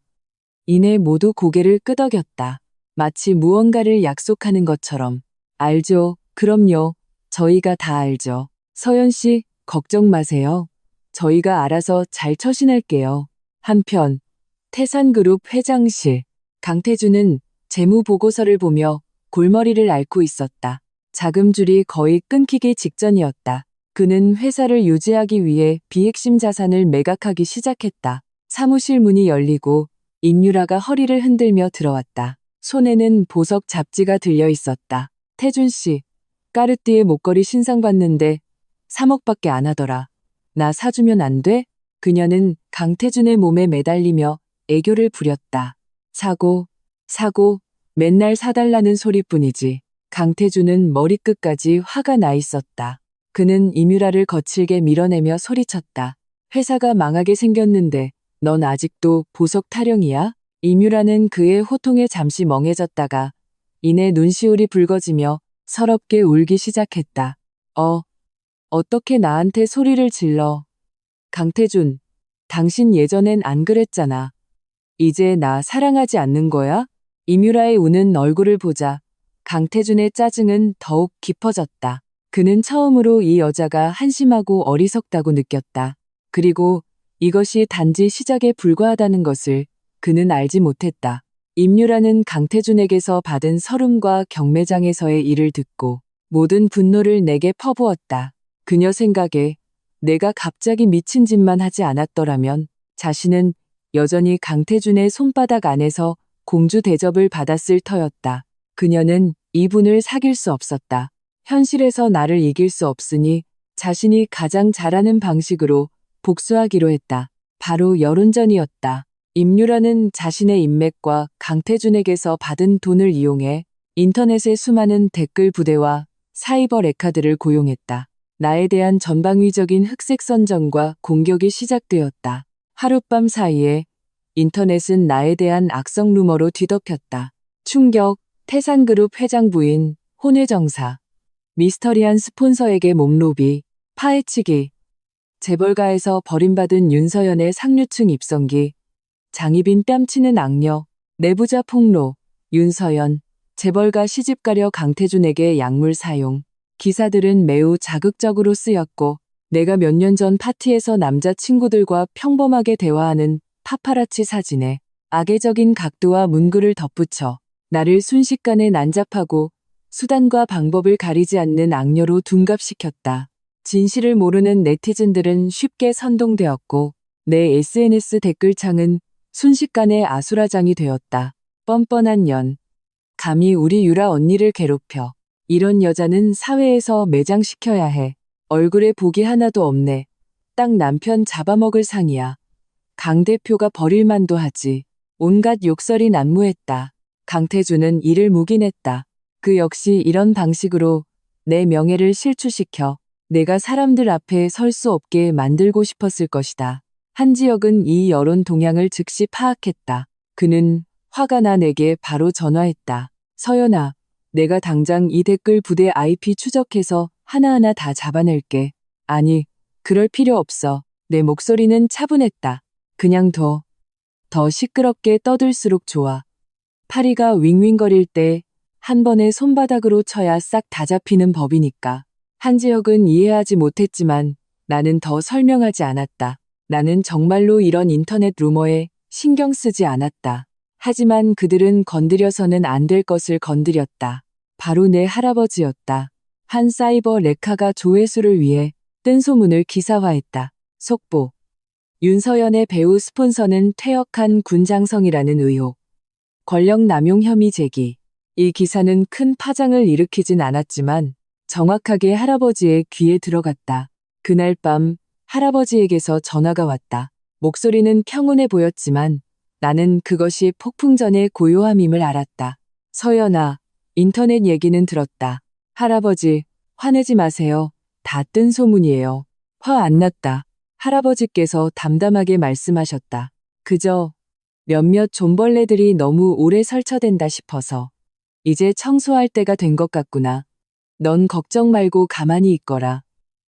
이내 모두 고개를 끄덕였다. 마치 무언가를 약속하는 것처럼. 알죠. 그럼요. 저희가 다 알죠. 서연 씨, 걱정 마세요. 저희가 알아서 잘 처신할게요. 한편, 태산그룹 회장실. 강태준은 재무보고서를 보며 골머리를 앓고 있었다. 자금줄이 거의 끊기기 직전이었다. 그는 회사를 유지하기 위해 비핵심 자산을 매각하기 시작했다. 사무실 문이 열리고 임유라가 허리를 흔들며 들어왔다. 손에는 보석 잡지가 들려 있었다. 태준 씨, 까르띠에 목걸이 신상 봤는데 3억밖에 안 하더라. 나 사주면 안 돼? 그녀는 강태준의 몸에 매달리며 애교를 부렸다. 사고, 맨날 사달라는 소리뿐이지. 강태준은 머리끝까지 화가 나 있었다. 그는 이뮤라를 거칠게 밀어내며 소리쳤다. 회사가 망하게 생겼는데 넌 아직도 보석 타령이야? 이뮤라는 그의 호통에 잠시 멍해졌다가 이내 눈시울이 붉어지며 서럽게 울기 시작했다. 어떻게 나한테 소리를 질러? 강태준, 당신 예전엔 안 그랬잖아. 이제 나 사랑하지 않는 거야? 이뮤라의 우는 얼굴을 보자 강태준의 짜증은 더욱 깊어졌다. 그는 처음으로 이 여자가 한심하고 어리석다고 느꼈다. 그리고 이것이 단지 시작에 불과하다는 것을 그는 알지 못했다. 임유라는 강태준에게서 받은 서름과 경매장에서의 일을 듣고 모든 분노를 내게 퍼부었다. 그녀 생각에 내가 갑자기 미친 짓만 하지 않았더라면 자신은 여전히 강태준의 손바닥 안에서 공주 대접을 받았을 터였다. 그녀는 이분을 사귈 수 없었다. 현실에서 나를 이길 수 없으니 자신이 가장 잘하는 방식으로 복수하기로 했다. 바로 여론전이었다. 임유라는 자신의 인맥과 강태준에게서 받은 돈을 이용해 인터넷의 수많은 댓글 부대와 사이버 레카들을 고용했다. 나에 대한 전방위적인 흑색 선전과 공격이 시작되었다. 하룻밤 사이에 인터넷은 나에 대한 악성 루머로 뒤덮였다. 충격, 태산그룹 회장 부인, 혼외정사, 미스터리한 스폰서에게 몸로비, 파헤치기, 재벌가에서 버림받은 윤서연의 상류층 입성기, 장희빈 뺨치는 악녀, 내부자 폭로, 윤서연, 재벌가 시집가려 강태준에게 약물 사용. 기사들은 매우 자극적으로 쓰였고 내가 몇 년 전 파티에서 남자친구들과 평범하게 대화하는 파파라치 사진에 악의적인 각도와 문구를 덧붙여 나를 순식간에 난잡하고 수단과 방법을 가리지 않는 악녀로 둔갑시켰다. 진실을 모르는 네티즌들은 쉽게 선동되었고 내 SNS 댓글창은 순식간에 아수라장이 되었다. 뻔뻔한 년. 감히 우리 유라 언니를 괴롭혀. 이런 여자는 사회에서 매장시켜야 해. 얼굴에 복이 하나도 없네. 딱 남편 잡아먹을 상이야. 강 대표가 버릴 만도 하지. 온갖 욕설이 난무했다. 강태준은 이를 묵인했다. 그 역시 이런 방식으로 내 명예를 실추시켜 내가 사람들 앞에 설 수 없게 만들고 싶었을 것이다. 한지혁은 이 여론 동향을 즉시 파악했다. 그는 화가 나 내게 바로 전화했다. 서연아, 내가 당장 이 댓글 부대 IP 추적해서 하나하나 다 잡아낼게. 아니, 그럴 필요 없어. 내 목소리는 차분했다. 그냥 더 시끄럽게 떠들수록 좋아. 파리가 윙윙거릴 때 한 번에 손바닥으로 쳐야 싹 다 잡히는 법이니까. 한지혁은 이해하지 못했지만 나는 더 설명하지 않았다. 나는 정말로 이런 인터넷 루머에 신경 쓰지 않았다. 하지만 그들은 건드려서는 안 될 것을 건드렸다. 바로 내 할아버지였다. 한 사이버 레카가 조회수를 위해 뜬 소문을 기사화했다. 속보. 윤서연의 배우 스폰서는 퇴역한 군장성이라는 의혹. 권력 남용 혐의 제기. 이 기사는 큰 파장을 일으키진 않았지만 정확하게 할아버지의 귀에 들어갔다. 그날 밤 할아버지에게서 전화가 왔다. 목소리는 평온해 보였지만 나는 그것이 폭풍전의 고요함임을 알았다. 서연아, 인터넷 얘기는 들었다. 할아버지, 화내지 마세요. 다 뜬 소문이에요. 화 안 났다. 할아버지께서 담담하게 말씀하셨다. 그저 몇몇 존벌레들이 너무 오래 설쳐댄다 싶어서. 이제 청소할 때가 된 것 같구나. 넌 걱정 말고 가만히 있거라.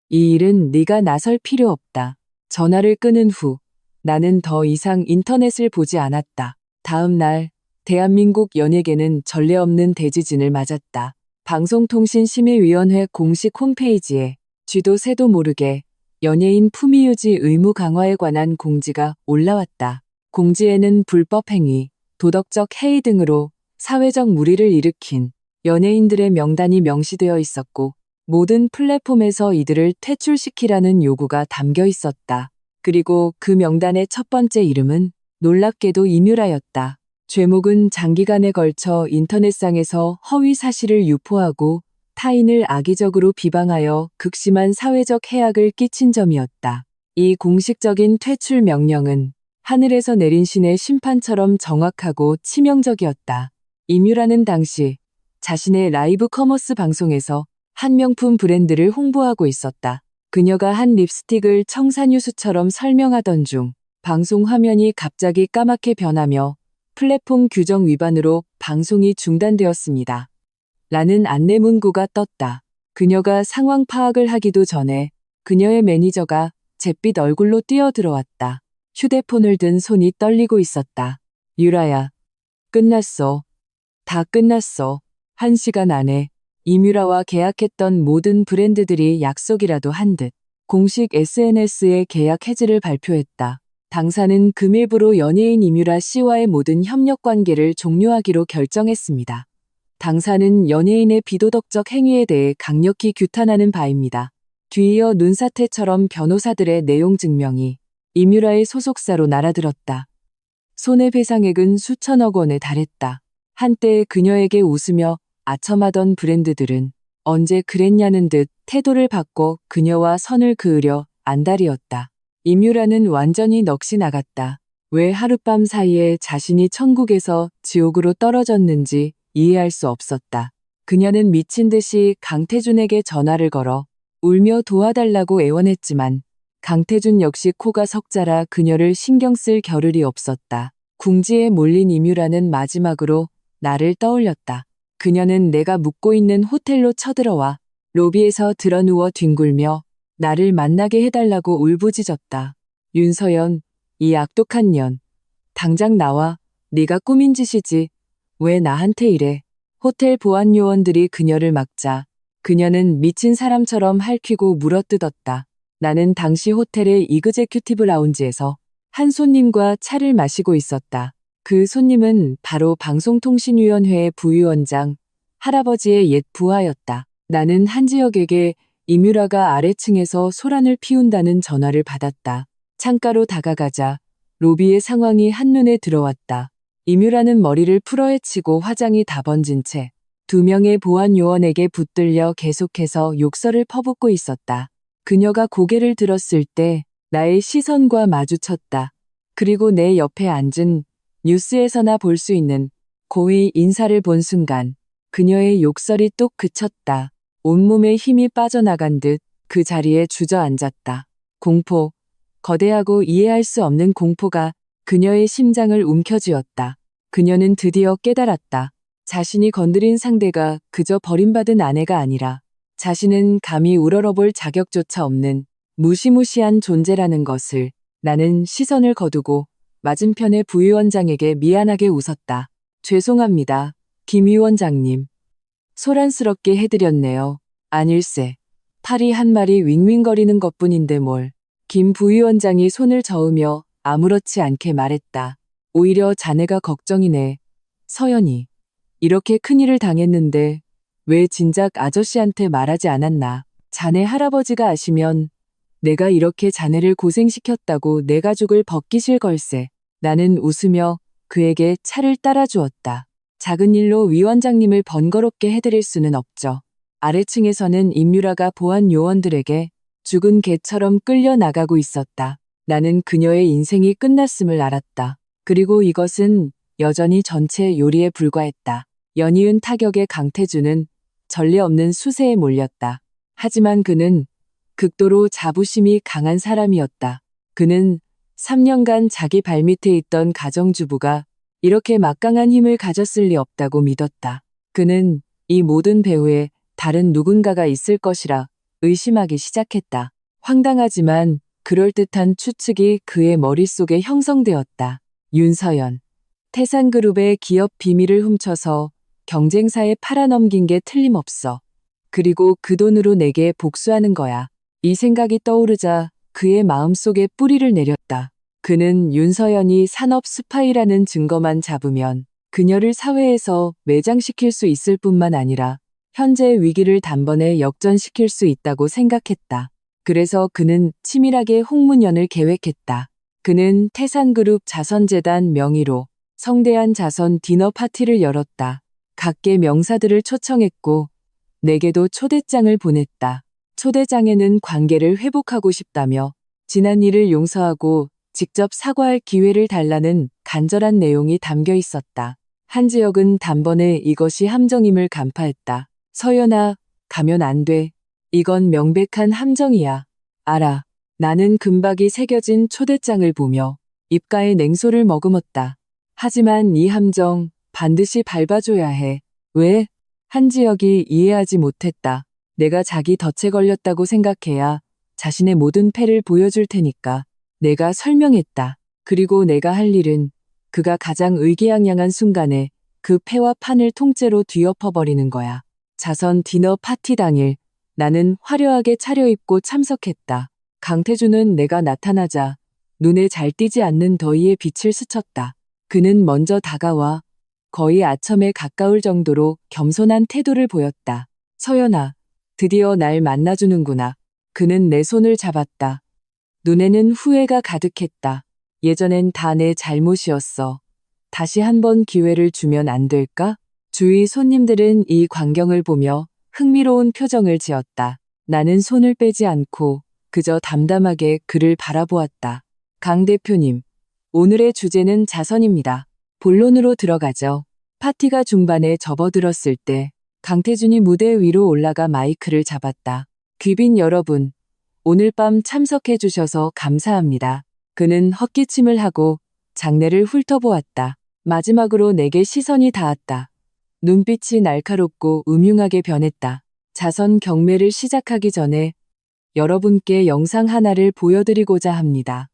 이 일은 네가 나설 필요 없다. 전화를 끊은 후 나는 더 이상 인터넷을 보지 않았다. 다음 날 대한민국 연예계는 전례 없는 대지진을 맞았다. 방송통신심의위원회 공식 홈페이지에 쥐도 새도 모르게 연예인 품위 유지 의무 강화에 관한 공지가 올라왔다. 공지에는 불법 행위, 도덕적 해이 등으로 사회적 물의를 일으킨 연예인들의 명단이 명시되어 있었고 모든 플랫폼에서 이들을 퇴출시키라는 요구가 담겨 있었다. 그리고 그 명단의 첫 번째 이름은 놀랍게도 임유라였다. 죄목은 장기간에 걸쳐 인터넷상에서 허위 사실을 유포하고 타인을 악의적으로 비방하여 극심한 사회적 해악을 끼친 점이었다. 이 공식적인 퇴출 명령은 하늘에서 내린 신의 심판처럼 정확하고 치명적이었다. 임유라는 당시 자신의 라이브 커머스 방송에서 한 명품 브랜드를 홍보하고 있었다. 그녀가 한 립스틱을 청산유수처럼 설명하던 중 방송 화면이 갑자기 까맣게 변하며 플랫폼 규정 위반으로 방송이 중단되었습니다. 라는 안내 문구가 떴다. 그녀가 상황 파악을 하기도 전에 그녀의 매니저가 잿빛 얼굴로 뛰어들어왔다. 휴대폰을 든 손이 떨리고 있었다. 유라야, 끝났어. 다 끝났어. 1시간 안에 임유라와 계약했던 모든 브랜드들이 약속이라도 한 듯 공식 SNS에 계약 해지를 발표했다. 당사는 금일부로 연예인 임유라 씨와의 모든 협력 관계를 종료하기로 결정했습니다. 당사는 연예인의 비도덕적 행위에 대해 강력히 규탄하는 바입니다. 뒤이어 눈사태처럼 변호사들의 내용 증명이 임유라의 소속사로 날아들었다. 손해배상액은 수천억 원에 달했다. 한때 그녀에게 웃으며 아첨하던 브랜드들은 언제 그랬냐는 듯 태도를 바꿔 그녀와 선을 그으려 안달이었다. 임유라는 완전히 넋이 나갔다. 왜 하룻밤 사이에 자신이 천국에서 지옥으로 떨어졌는지 이해할 수 없었다. 그녀는 미친 듯이 강태준에게 전화를 걸어 울며 도와달라고 애원했지만 강태준 역시 코가 석자라 그녀를 신경 쓸 겨를이 없었다. 궁지에 몰린 임유라는 마지막으로 나를 떠올렸다. 그녀는 내가 묵고 있는 호텔로 쳐들어와 로비에서 드러누워 뒹굴며 나를 만나게 해달라고 울부짖었다. 윤서연, 이 악독한 년. 당장 나와. 네가 꾸민 짓이지. 왜 나한테 이래. 호텔 보안 요원들이 그녀를 막자 그녀는 미친 사람처럼 핥히고 물어뜯었다. 나는 당시 호텔의 이그제큐티브 라운지에서 한 손님과 차를 마시고 있었다. 그 손님은 바로 방송통신위원회의 부위원장, 할아버지의 옛 부하였다. 나는 한지혁에게 임유라가 아래층에서 소란을 피운다는 전화를 받았다. 창가로 다가가자 로비의 상황이 한눈에 들어왔다. 임유라는 머리를 풀어헤치고 화장이 다 번진 채 2명의 보안 요원에게 붙들려 계속해서 욕설을 퍼붓고 있었다. 그녀가 고개를 들었을 때 나의 시선과 마주쳤다. 그리고 내 옆에 앉은 뉴스에서나 볼 수 있는 고위 인사를 본 순간 그녀의 욕설이 뚝 그쳤다. 온몸에 힘이 빠져나간 듯 그 자리에 주저앉았다. 공포, 거대하고 이해할 수 없는 공포가 그녀의 심장을 움켜쥐었다. 그녀는 드디어 깨달았다. 자신이 건드린 상대가 그저 버림받은 아내가 아니라 자신은 감히 우러러볼 자격조차 없는 무시무시한 존재라는 것을. 나는 시선을 거두고 맞은편의 부위원장에게 미안하게 웃었다. 죄송합니다, 김 위원장님. 소란스럽게 해드렸네요. 아닐세. 파리 한 마리 윙윙거리는 것뿐인데 뭘. 김 부위원장이 손을 저으며 아무렇지 않게 말했다. 오히려 자네가 걱정이네. 서연이. 이렇게 큰일을 당했는데 왜 진작 아저씨한테 말하지 않았나. 자네 할아버지가 아시면 내가 이렇게 자네를 고생시켰다고 내 가죽을 벗기실 걸세. 나는 웃으며 그에게 차를 따라주었다. 작은 일로 위원장님을 번거롭게 해드릴 수는 없죠. 아래층에서는 임유라가 보안 요원들에게 죽은 개처럼 끌려나가고 있었다. 나는 그녀의 인생이 끝났음을 알았다. 그리고 이것은 여전히 전체 요리에 불과했다. 연이은 타격의 강태준은 전례 없는 수세에 몰렸다. 하지만 그는 극도로 자부심이 강한 사람이었다. 그는 3년간 자기 발밑에 있던 가정주부가 이렇게 막강한 힘을 가졌을 리 없다고 믿었다. 그는 이 모든 배후에 다른 누군가가 있을 것이라 의심하기 시작했다. 황당하지만 그럴듯한 추측이 그의 머릿속에 형성되었다. 윤서연. 태산그룹의 기업 비밀을 훔쳐서 경쟁사에 팔아넘긴 게 틀림없어. 그리고 그 돈으로 내게 복수하는 거야. 이 생각이 떠오르자 그의 마음속에 뿌리를 내렸다. 그는 윤서연이 산업 스파이라는 증거만 잡으면 그녀를 사회에서 매장시킬 수 있을 뿐만 아니라 현재의 위기를 단번에 역전시킬 수 있다고 생각했다. 그래서 그는 치밀하게 홍문연을 계획했다. 그는 태산그룹 자선재단 명의로 성대한 자선 디너 파티를 열었다. 각계 명사들을 초청했고 내게도 초대장을 보냈다. 초대장에는 관계를 회복하고 싶다며 지난 일을 용서하고 직접 사과할 기회를 달라는 간절한 내용이 담겨 있었다. 한지혁은 단번에 이것이 함정임을 간파했다. 서연아, 가면 안 돼. 이건 명백한 함정이야. 알아. 나는 금박이 새겨진 초대장을 보며 입가에 냉소를 머금었다. 하지만 이 함정 반드시 밟아줘야 해. 왜? 한지혁이 이해하지 못했다. 내가 자기 덫에 걸렸다고 생각해야 자신의 모든 패를 보여줄 테니까. 내가 설명했다. 그리고 내가 할 일은 그가 가장 의기양양한 순간에 그 패와 판을 통째로 뒤엎어버리는 거야. 자선 디너 파티 당일 나는 화려하게 차려입고 참석했다. 강태준은 내가 나타나자 눈에 잘 띄지 않는 더위에 빛을 스쳤다. 그는 먼저 다가와 거의 아첨에 가까울 정도로 겸손한 태도를 보였다. 서연아, 드디어 날 만나주는구나. 그는 내 손을 잡았다. 눈에는 후회가 가득했다. 예전엔 다 내 잘못이었어. 다시 한번 기회를 주면 안 될까? 주위 손님들은 이 광경을 보며 흥미로운 표정을 지었다. 나는 손을 빼지 않고 그저 담담하게 그를 바라보았다. 강 대표님, 오늘의 주제는 자선입니다. 본론으로 들어가죠. 파티가 중반에 접어들었을 때 강태준이 무대 위로 올라가 마이크를 잡았다. 귀빈 여러분, 오늘 밤 참석해 주셔서 감사합니다. 그는 헛기침을 하고 장내를 훑어보았다. 마지막으로 내게 시선이 닿았다. 눈빛이 날카롭고 음흉하게 변했다. 자선 경매를 시작하기 전에 여러분께 영상 하나를 보여드리고자 합니다.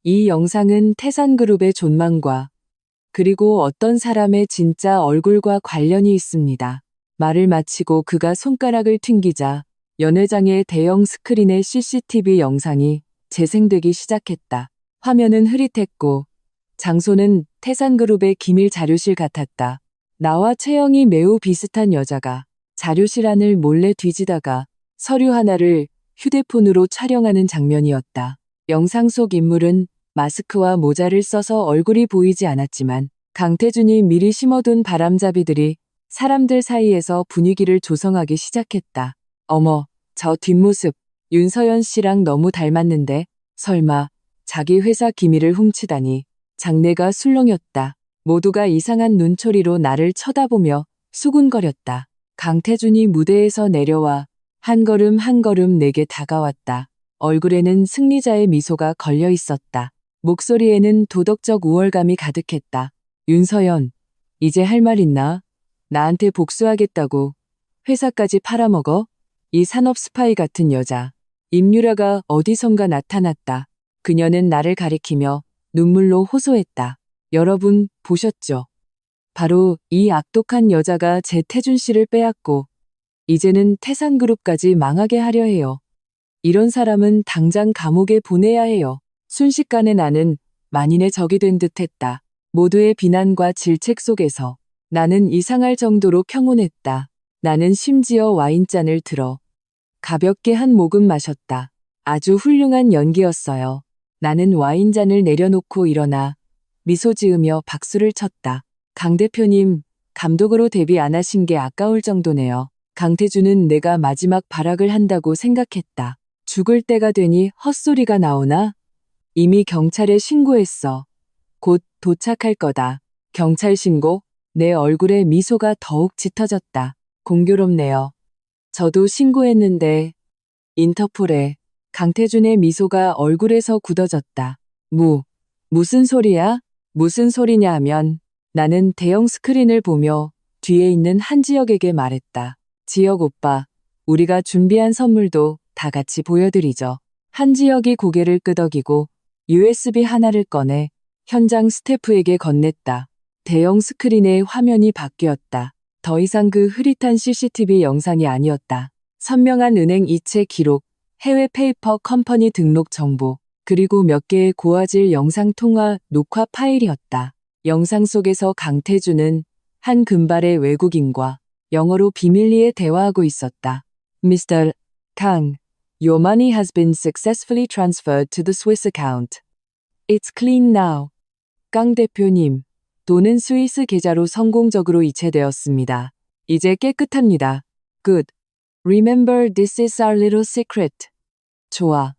이 영상은 태산그룹의 존망과 그리고 어떤 사람의 진짜 얼굴과 관련이 있습니다. 말을 마치고 그가 손가락을 튕기자 연회장의 대형 스크린의 CCTV 영상이 재생되기 시작했다. 화면은 흐릿했고 장소는 태산그룹의 기밀 자료실 같았다. 나와 체형이 매우 비슷한 여자가 자료실 안을 몰래 뒤지다가 서류 하나를 휴대폰으로 촬영하는 장면이었다. 영상 속 인물은 마스크와 모자를 써서 얼굴이 보이지 않았지만 강태준이 미리 심어둔 바람잡이들이 사람들 사이에서 분위기를 조성하기 시작했다. 어머, 저 뒷모습 윤서연 씨랑 너무 닮았는데 설마 자기 회사 기밀을 훔치다니. 장내가 술렁였다. 모두가 이상한 눈초리로 나를 쳐다보며 수군거렸다. 강태준이 무대에서 내려와 한 걸음 한 걸음 내게 다가왔다. 얼굴에는 승리자의 미소가 걸려 있었다. 목소리에는 도덕적 우월감이 가득했다. 윤서연, 이제 할 말 있나? 나한테 복수하겠다고 회사까지 팔아먹어? 이 산업 스파이 같은 여자. 임유라가 어디선가 나타났다. 그녀는 나를 가리키며 눈물로 호소했다. 여러분 보셨죠? 바로 이 악독한 여자가 제 태준 씨를 빼앗고 이제는 태산그룹까지 망하게 하려 해요. 이런 사람은 당장 감옥에 보내야 해요. 순식간에 나는 만인의 적이 된 듯했다. 모두의 비난과 질책 속에서 나는 이상할 정도로 평온했다. 나는 심지어 와인잔을 들어 가볍게 한 모금 마셨다. 아주 훌륭한 연기였어요. 나는 와인잔을 내려놓고 일어나 미소 지으며 박수를 쳤다. 강 대표님, 감독으로 데뷔 안 하신 게 아까울 정도네요. 강태준은 내가 마지막 발악을 한다고 생각했다. 죽을 때가 되니 헛소리가 나오나? 이미 경찰에 신고했어. 곧 도착할 거다. 경찰 신고? 내 얼굴에 미소가 더욱 짙어졌다. 공교롭네요. 저도 신고했는데 인터폴에. 강태준의 미소가 얼굴에서 굳어졌다. 무슨 소리야? 무슨 소리냐 하면 나는 대형 스크린을 보며 뒤에 있는 한지혁에게 말했다. 지혁 오빠, 우리가 준비한 선물도 다 같이 보여드리죠. 한지혁이 고개를 끄덕이고 USB 하나를 꺼내 현장 스태프에게 건넸다. 대형 스크린의 화면이 바뀌었다. 더 이상 그 흐릿한 CCTV 영상이 아니었다. 선명한 은행 이체 기록, 해외 페이퍼 컴퍼니 등록 정보, 그리고 몇 개의 고화질 영상 통화 녹화 파일이었다. 영상 속에서 강태준은 한 금발의 외국인과 영어로 비밀리에 대화하고 있었다. Mr. Kang, your money has been successfully transferred to the Swiss account. It's clean now. 강 대표님, 돈은 스위스 계좌로 성공적으로 이체되었습니다. 이제 깨끗합니다. Good. Remember, this is our little secret. 좋아.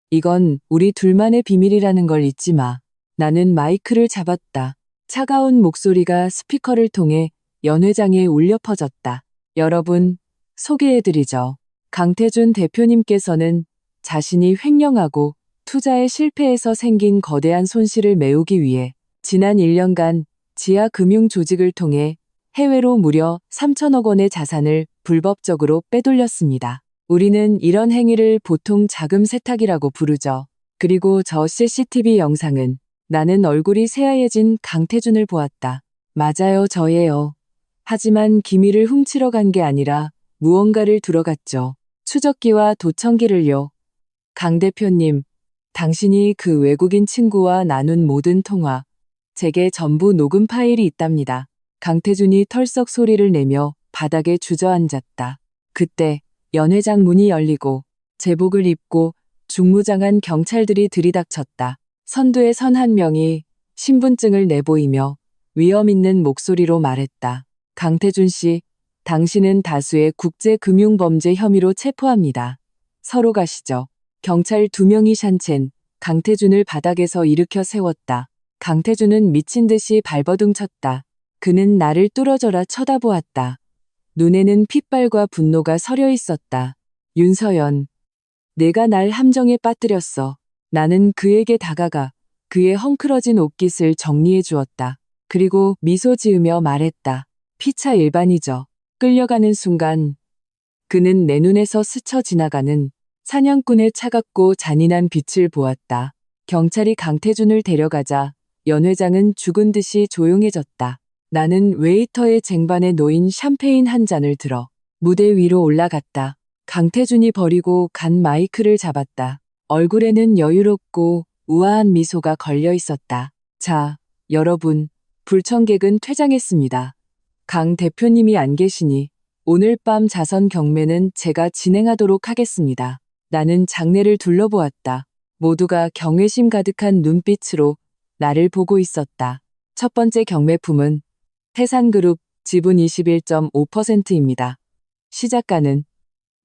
이건 우리 둘만의 비밀이라는 걸 잊지 마. 나는 마이크를 잡았다. 차가운 목소리가 스피커를 통해 연 회장에 울려 퍼졌다. 여러분, 소개해드리죠. 강태준 대표님께서는 자신이 횡령하고 투자에 실패해서 생긴 거대한 손실을 메우기 위해 지난 1년간 지하 금융 조직을 통해 해외로 무려 3천억 원의 자산을 불법적으로 빼돌렸습니다. 우리는 이런 행위를 보통 자금 세탁이라고 부르죠. 그리고 저 CCTV 영상은 나는 얼굴이 새하얘진 강태준을 보았다. 맞아요, 저예요. 하지만 기밀을 훔치러 간 게 아니라 무언가를 들어갔죠. 추적기와 도청기를요. 강 대표님, 당신이 그 외국인 친구와 나눈 모든 통화, 제게 전부 녹음 파일이 있답니다. 강태준이 털썩 소리를 내며 바닥에 주저앉았다. 그때 연 회장 문이 열리고 제복을 입고 중무장한 경찰들이 들이닥쳤다. 선두에 선 한 명이 신분증을 내보이며 위험 있는 목소리로 말했다. 강태준 씨, 당신은 다수의 국제금융범죄 혐의로 체포합니다. 서로 가시죠. 경찰 2명이 샨첸, 강태준을 바닥에서 일으켜 세웠다. 강태준은 미친 듯이 발버둥 쳤다. 그는 나를 뚫어져라 쳐다보았다. 눈에는 핏발과 분노가 서려 있었다. 윤서연, 내가 날 함정에 빠뜨렸어. 나는 그에게 다가가 그의 헝클어진 옷깃을 정리해 주었다. 그리고 미소 지으며 말했다. 피차 일반이죠. 끌려가는 순간 그는 내 눈에서 스쳐 지나가는 사냥꾼의 차갑고 잔인한 빛을 보았다. 경찰이 강태준을 데려가자 연 회장은 죽은 듯이 조용해졌다. 나는 웨이터의 쟁반에 놓인 샴페인 한 잔을 들어 무대 위로 올라갔다. 강태준이 버리고 간 마이크를 잡았다. 얼굴에는 여유롭고 우아한 미소가 걸려 있었다. 자, 여러분, 불청객은 퇴장했습니다. 강 대표님이 안 계시니 오늘 밤 자선 경매는 제가 진행하도록 하겠습니다. 나는 장내를 둘러보았다. 모두가 경외심 가득한 눈빛으로 나를 보고 있었다. 첫 번째 경매품은 태산그룹 지분 21.5%입니다. 시작가는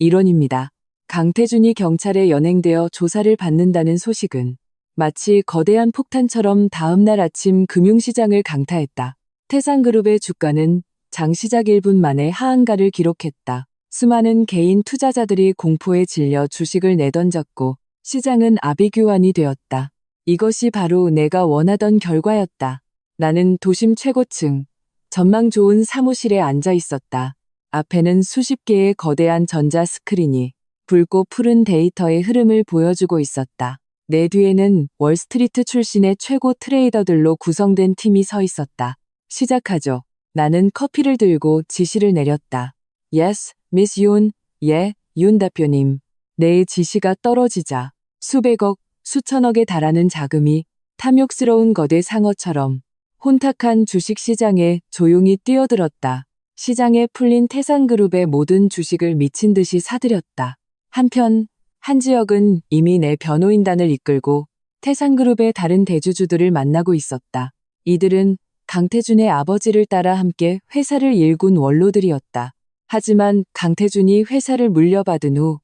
1원입니다. 강태준이 경찰에 연행되어 조사를 받는다는 소식은 마치 거대한 폭탄처럼 다음날 아침 금융시장을 강타했다. 태산그룹의 주가는 장 시작 1분 만에 하한가를 기록했다. 수많은 개인 투자자들이 공포에 질려 주식을 내던졌고 시장은 아비규환이 되었다. 이것이 바로 내가 원하던 결과였다. 나는 도심 최고층, 전망 좋은 사무실에 앉아 있었다. 앞에는 수십 개의 거대한 전자 스크린이 붉고 푸른 데이터의 흐름을 보여주고 있었다. 내 뒤에는 월스트리트 출신의 최고 트레이더들로 구성된 팀이 서 있었다. 시작하죠. 나는 커피를 들고 지시를 내렸다. Yes, Miss Yoon. 예, 윤 대표님. 내 지시가 떨어지자 수백억, 수천억에 달하는 자금이 탐욕스러운 거대 상어처럼 혼탁한 주식시장에 조용히 뛰어들었다. 시장에 풀린 태산그룹의 모든 주식을 미친 듯이 사들였다. 한편 한 지역은 이미 내 변호인단을 이끌고 태산그룹의 다른 대주주들을 만나고 있었다. 이들은 강태준의 아버지를 따라 함께 회사를 일군 원로들이었다. 하지만 강태준이 회사를 물려받은 후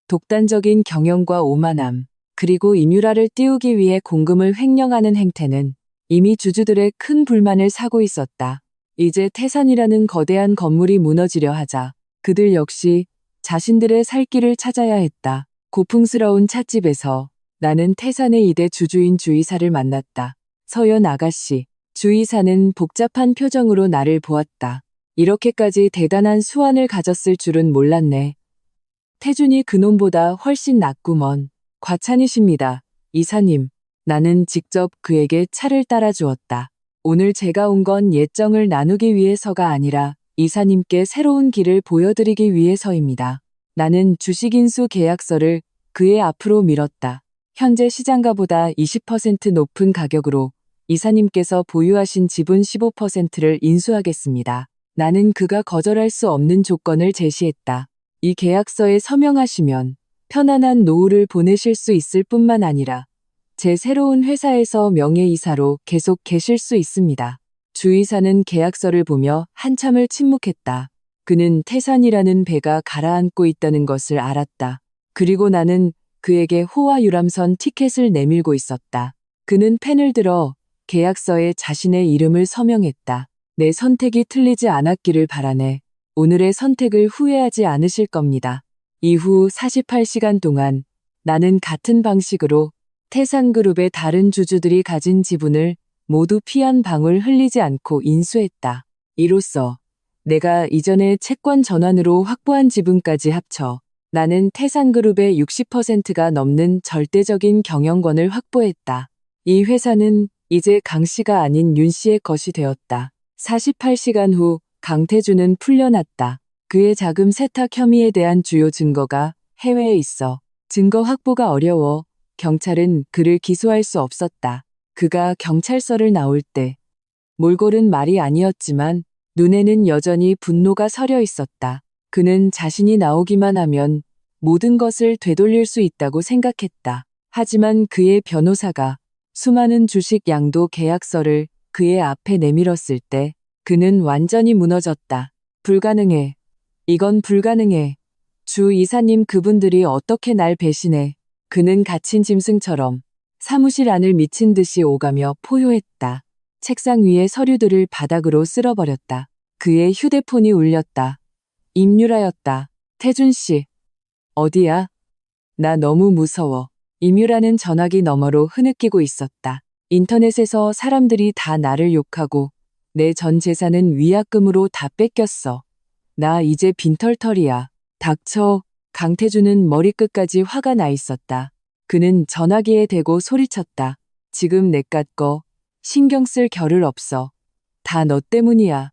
독단적인 경영과 오만함, 그리고 임유라를 띄우기 위해 공금을 횡령하는 행태는 이미 주주들의 큰 불만을 사고 있었다. 이제 태산이라는 거대한 건물이 무너지려 하자 그들 역시 자신들의 살 길을 찾아야 했다. 고풍스러운 찻집에서 나는 태산의 2대 주주인 주이사를 만났다. 서연 아가씨. 주이사는 복잡한 표정으로 나를 보았다. 이렇게까지 대단한 수완을 가졌을 줄은 몰랐네. 태준이 그놈보다 훨씬 낫구먼. 과찬이십니다. 이사님. 나는 직접 그에게 차를 따라 주었다. 오늘 제가 온 건 예정을 나누기 위해서가 아니라 이사님께 새로운 길을 보여드리기 위해서입니다. 나는 주식인수 계약서를 그의 앞으로 밀었다. 현재 시장가보다 20% 높은 가격으로 이사님께서 보유하신 지분 15%를 인수하겠습니다. 나는 그가 거절할 수 없는 조건을 제시했다. 이 계약서에 서명하시면 편안한 노후를 보내실 수 있을 뿐만 아니라 제 새로운 회사에서 명예이사로 계속 계실 수 있습니다. 주이사는 계약서를 보며 한참을 침묵했다. 그는 태산이라는 배가 가라앉고 있다는 것을 알았다. 그리고 나는 그에게 호화 유람선 티켓을 내밀고 있었다. 그는 펜을 들어 계약서에 자신의 이름을 서명했다. 내 선택이 틀리지 않았기를 바라네. 오늘의 선택을 후회하지 않으실 겁니다. 이후 48시간 동안 나는 같은 방식으로 태산그룹의 다른 주주들이 가진 지분을 모두 피 한 방울 흘리지 않고 인수했다. 이로써 내가 이전에 채권 전환으로 확보한 지분까지 합쳐 나는 태산그룹의 60%가 넘는 절대적인 경영권을 확보했다. 이 회사는 이제 강 씨가 아닌 윤 씨의 것이 되었다. 48시간 후 강태준은 풀려났다. 그의 자금 세탁 혐의에 대한 주요 증거가 해외에 있어 증거 확보가 어려워 경찰은 그를 기소할 수 없었다. 그가 경찰서를 나올 때 몰골은 말이 아니었지만 눈에는 여전히 분노가 서려 있었다. 그는 자신이 나오기만 하면 모든 것을 되돌릴 수 있다고 생각했다. 하지만 그의 변호사가 수많은 주식 양도 계약서를 그의 앞에 내밀었을 때 그는 완전히 무너졌다. 불가능해. 이건 불가능해. 주 이사님 그분들이 어떻게 날 배신해. 그는 갇힌 짐승처럼 사무실 안을 미친 듯이 오가며 포효했다. 책상 위의 서류들을 바닥으로 쓸어버렸다. 그의 휴대폰이 울렸다. 임유라였다. 태준 씨. 어디야? 나 너무 무서워. 임유라는 전화기 너머로 흐느끼고 있었다. 인터넷에서 사람들이 다 나를 욕하고 내 전 재산은 위약금으로 다 뺏겼어. 나 이제 빈털털이야. 닥쳐. 강태준은 머리끝까지 화가 나 있었다. 그는 전화기에 대고 소리쳤다. 지금 내깟 거 신경 쓸 겨를 없어. 다 너 때문이야.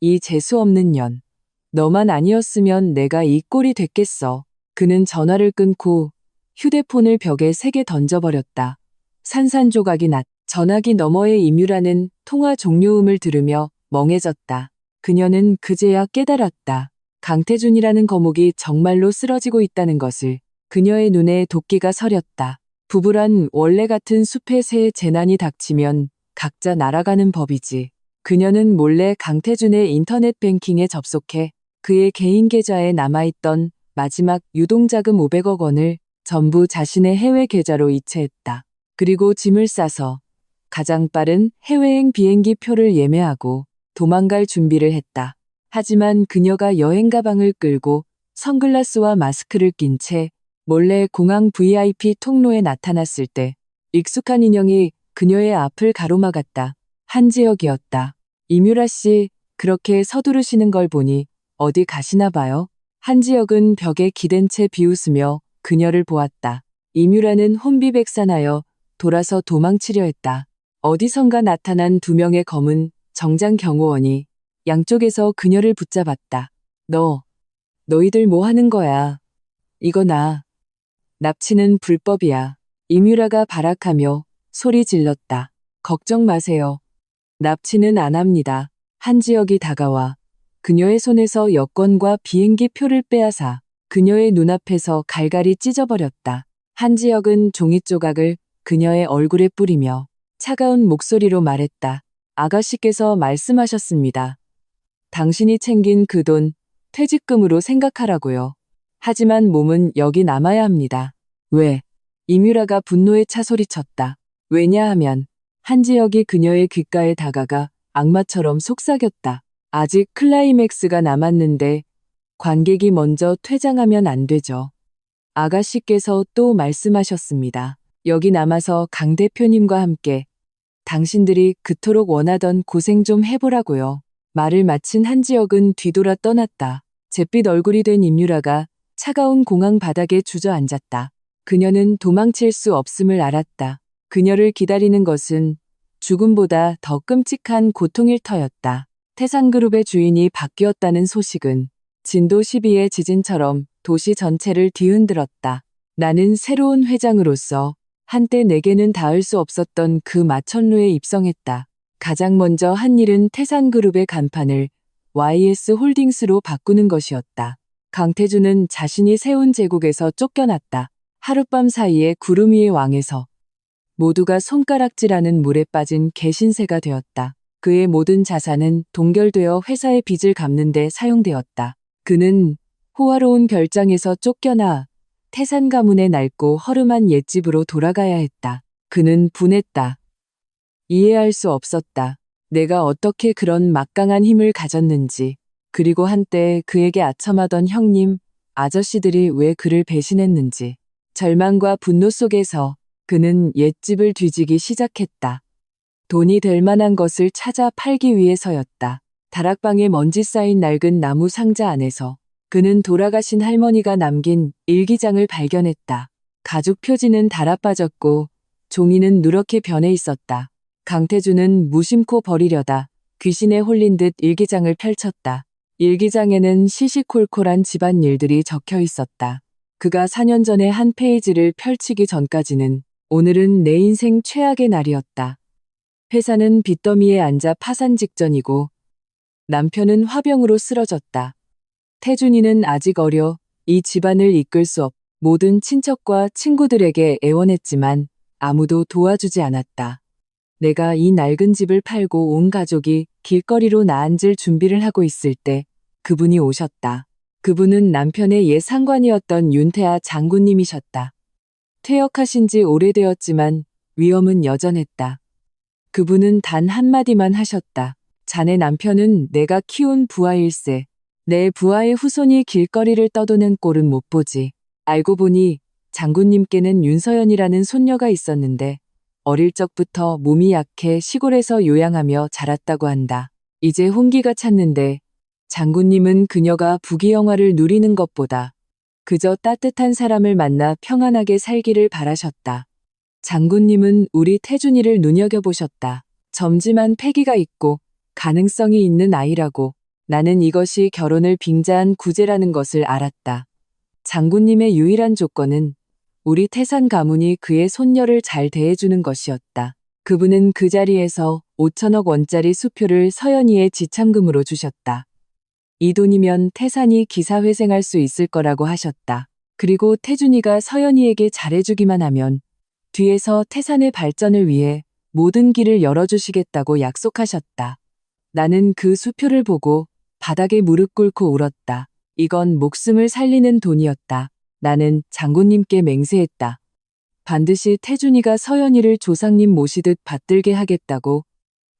이 재수없는 년. 너만 아니었으면 내가 이 꼴이 됐겠어. 그는 전화를 끊고 휴대폰을 벽에 세게 던져버렸다. 산산조각이 났다. 전화기 너머의 임유라는 통화 종료음을 들으며 멍해졌다. 그녀는 그제야 깨달았다. 강태준이라는 거목이 정말로 쓰러지고 있다는 것을. 그녀의 눈에 도끼가 서렸다. 부부란 원래 같은 숲의 새에 재난이 닥치면 각자 날아가는 법이지. 그녀는 몰래 강태준의 인터넷 뱅킹에 접속해 그의 개인 계좌에 남아있던 마지막 유동자금 500억 원을 전부 자신의 해외 계좌로 이체했다. 그리고 짐을 싸서 가장 빠른 해외행 비행기 표를 예매하고 도망갈 준비를 했다. 하지만 그녀가 여행 가방을 끌고 선글라스와 마스크를 낀 채 몰래 공항 VIP 통로에 나타났을 때 익숙한 인형이 그녀의 앞을 가로막았다. 한지혁이었다. 임유라 씨, 그렇게 서두르시는 걸 보니 어디 가시나 봐요? 한지혁은 벽에 기댄 채 비웃으며 그녀를 보았다. 임유라는 혼비백산하여 돌아서 도망치려 했다. 어디선가 나타난 두 명의 검은 정장 경호원이 양쪽에서 그녀를 붙잡았다. 너희들 뭐 하는 거야? 이거 납치는 불법이야. 임유라가 발악하며 소리 질렀다. 걱정 마세요. 납치는 안 합니다. 한지혁이 다가와 그녀의 손에서 여권과 비행기 표를 빼앗아 그녀의 눈앞에서 갈갈이 찢어버렸다. 한지혁은 종이 조각을 그녀의 얼굴에 뿌리며 차가운 목소리로 말했다. 아가씨께서 말씀하셨습니다. 당신이 챙긴 그 돈 퇴직금으로 생각하라고요. 하지만 몸은 여기 남아야 합니다. 왜? 임유라가 분노에 차 소리쳤다. 왜냐하면 한지혁이 그녀의 귓가에 다가가 악마처럼 속삭였다. 아직 클라이맥스가 남았는데 관객이 먼저 퇴장하면 안 되죠. 아가씨께서 또 말씀하셨습니다. 여기 남아서 강 대표님과 함께 당신들이 그토록 원하던 고생 좀 해보라고요. 말을 마친 한지혁은 뒤돌아 떠났다. 잿빛 얼굴이 된 임유라가 차가운 공항 바닥에 주저앉았다. 그녀는 도망칠 수 없음을 알았다. 그녀를 기다리는 것은 죽음보다 더 끔찍한 고통일 터였다. 태산그룹의 주인이 바뀌었다는 소식은 진도 12의 지진처럼 도시 전체를 뒤흔들었다. 나는 새로운 회장으로서 한때 내게는 닿을 수 없었던 그 마천루에 입성했다. 가장 먼저 한 일은 태산그룹의 간판을 YS 홀딩스로 바꾸는 것이었다. 강태준은 자신이 세운 제국에서 쫓겨났다. 하룻밤 사이에 구름 위의 왕에서 모두가 손가락질하는 물에 빠진 개신세가 되었다. 그의 모든 자산은 동결되어 회사의 빚을 갚는 데 사용되었다. 그는 호화로운 별장에서 쫓겨나 태산 가문의 낡고 허름한 옛집으로 돌아가야 했다. 그는 분했다. 이해할 수 없었다. 내가 어떻게 그런 막강한 힘을 가졌는지, 그리고 한때 그에게 아첨하던 형님, 아저씨들이 왜 그를 배신했는지. 절망과 분노 속에서 그는 옛집을 뒤지기 시작했다. 돈이 될 만한 것을 찾아 팔기 위해서였다. 다락방에 먼지 쌓인 낡은 나무 상자 안에서 그는 돌아가신 할머니가 남긴 일기장을 발견했다. 가죽 표지는 달아빠졌고 종이는 누렇게 변해 있었다. 강태준은 무심코 버리려다 귀신에 홀린 듯 일기장을 펼쳤다. 일기장에는 시시콜콜한 집안일들이 적혀 있었다. 그가 4년 전에 한 페이지를 펼치기 전까지는 오늘은 내 인생 최악의 날이었다. 회사는 빚더미에 앉아 파산 직전이고 남편은 화병으로 쓰러졌다. 태준이는 아직 어려 이 집안을 이끌 수 없. 모든 친척과 친구들에게 애원했지만 아무도 도와주지 않았다. 내가 이 낡은 집을 팔고 온 가족이 길거리로 나앉을 준비를 하고 있을 때 그분이 오셨다. 그분은 남편의 옛 상관이었던 윤태아 장군님이셨다. 퇴역하신 지 오래되었지만 위험은 여전했다. 그분은 단 한마디만 하셨다. 자네 남편은 내가 키운 부하일세. 내 부하의 후손이 길거리를 떠도는 꼴은 못 보지. 알고 보니 장군님께는 윤서연이라는 손녀가 있었는데 어릴 적부터 몸이 약해 시골에서 요양하며 자랐다고 한다. 이제 혼기가 찼는데 장군님은 그녀가 부귀영화를 누리는 것보다 그저 따뜻한 사람을 만나 평안하게 살기를 바라셨다. 장군님은 우리 태준이를 눈여겨보셨다. 점지만 패기가 있고 가능성이 있는 아이라고. 나는 이것이 결혼을 빙자한 구제라는 것을 알았다. 장군님의 유일한 조건은 우리 태산 가문이 그의 손녀를 잘 대해주는 것이었다. 그분은 그 자리에서 5천억 원짜리 수표를 서연이의 지참금으로 주셨다. 이 돈이면 태산이 기사회생할 수 있을 거라고 하셨다. 그리고 태준이가 서연이에게 잘해주기만 하면 뒤에서 태산의 발전을 위해 모든 길을 열어주시겠다고 약속하셨다. 나는 그 수표를 보고 바닥에 무릎 꿇고 울었다. 이건 목숨을 살리는 돈이었다. 나는 장군님께 맹세했다. 반드시 태준이가 서연이를 조상님 모시듯 받들게 하겠다고.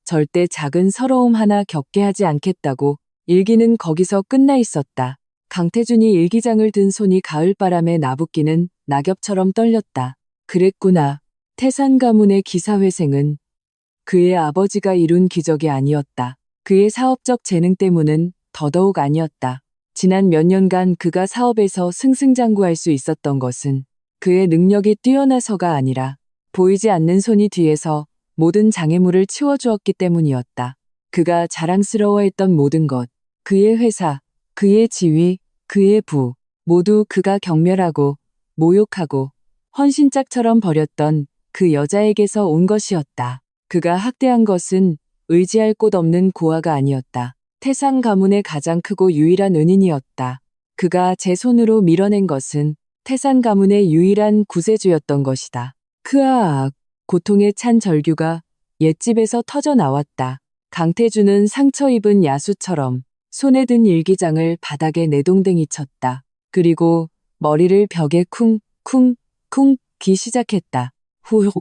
절대 작은 서러움 하나 겪게 하지 않겠다고. 일기는 거기서 끝나 있었다. 강태준이 일기장을 든 손이 가을바람에 나붓기는 낙엽처럼 떨렸다. 그랬구나. 태산 가문의 기사회생은 그의 아버지가 이룬 기적이 아니었다. 그의 사업적 재능 때문은 더더욱 아니었다. 지난 몇 년간 그가 사업에서 승승장구할 수 있었던 것은 그의 능력이 뛰어나서가 아니라 보이지 않는 손이 뒤에서 모든 장애물을 치워주었기 때문이었다. 그가 자랑스러워했던 모든 것, 그의 회사, 그의 지위, 그의 부, 모두 그가 경멸하고 모욕하고 헌신짝처럼 버렸던 그 여자에게서 온 것이었다. 그가 학대한 것은 의지할 곳 없는 고아가 아니었다. 태산 가문의 가장 크고 유일한 은인이었다. 그가 제 손으로 밀어낸 것은 태산 가문의 유일한 구세주였던 것이다. 크아악, 고통에 찬 절규가 옛집에서 터져 나왔다. 강태준은 상처 입은 야수처럼 손에 든 일기장을 바닥에 내동댕이 쳤다. 그리고 머리를 벽에 쿵쿵쿵 기 시작했다.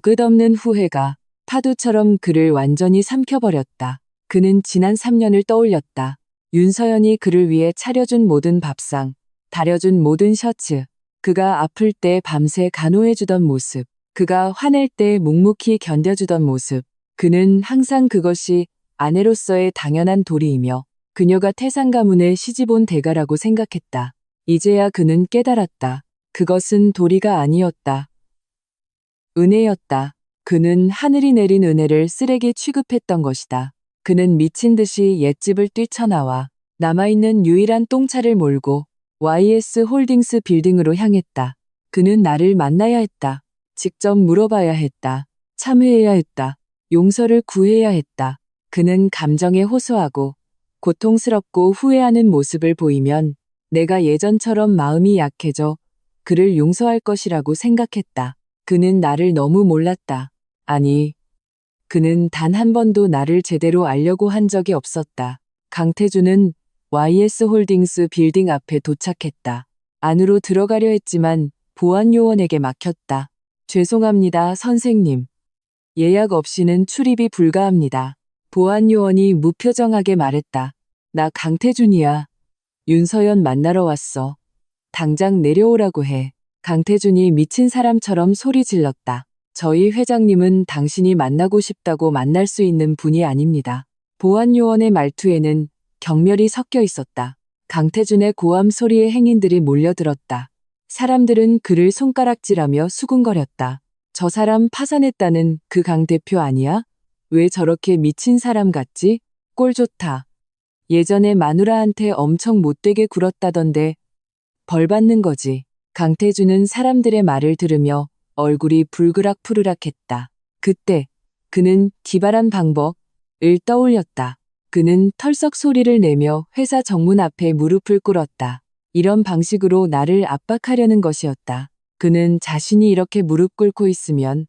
끝없는 후회가 파도처럼 그를 완전히 삼켜버렸다. 그는 지난 3년을 떠올렸다. 윤서연이 그를 위해 차려준 모든 밥상, 다려준 모든 셔츠, 그가 아플 때 밤새 간호해주던 모습, 그가 화낼 때 묵묵히 견뎌주던 모습. 그는 항상 그것이 아내로서의 당연한 도리이며 그녀가 태산 가문의 시집온 대가라고 생각했다. 이제야 그는 깨달았다. 그것은 도리가 아니었다. 은혜였다. 그는 하늘이 내린 은혜를 쓰레기 취급했던 것이다. 그는 미친 듯이 옛집을 뛰쳐나와 남아있는 유일한 똥차를 몰고 YS 홀딩스 빌딩으로 향했다. 그는 나를 만나야 했다. 직접 물어봐야 했다. 참회해야 했다. 용서를 구해야 했다. 그는 감정에 호소하고 고통스럽고 후회하는 모습을 보이면 내가 예전처럼 마음이 약해져 그를 용서할 것이라고 생각했다. 그는 나를 너무 몰랐다. 아니, 그는 단 한 번도 나를 제대로 알려고 한 적이 없었다. 강태준은 YS 홀딩스 빌딩 앞에 도착했다. 안으로 들어가려 했지만 보안 요원에게 막혔다. 죄송합니다, 선생님. 예약 없이는 출입이 불가합니다. 보안 요원이 무표정하게 말했다. 나 강태준이야. 윤서연 만나러 왔어. 당장 내려오라고 해. 강태준이 미친 사람처럼 소리 질렀다. 저희 회장님은 당신이 만나고 싶다고 만날 수 있는 분이 아닙니다. 보안 요원의 말투에는 경멸이 섞여 있었다. 강태준의 고함 소리에 행인들이 몰려들었다. 사람들은 그를 손가락질하며 수군거렸다. 저 사람 파산했다는 그 강 대표 아니야? 왜 저렇게 미친 사람 같지? 꼴 좋다. 예전에 마누라한테 엄청 못되게 굴었다던데 벌 받는 거지. 강태준은 사람들의 말을 들으며 얼굴이 불그락푸르락했다. 그때 그는 기발한 방법을 떠올렸다. 그는 털썩 소리를 내며 회사 정문 앞에 무릎을 꿇었다. 이런 방식으로 나를 압박하려는 것이었다. 그는 자신이 이렇게 무릎 꿇고 있으면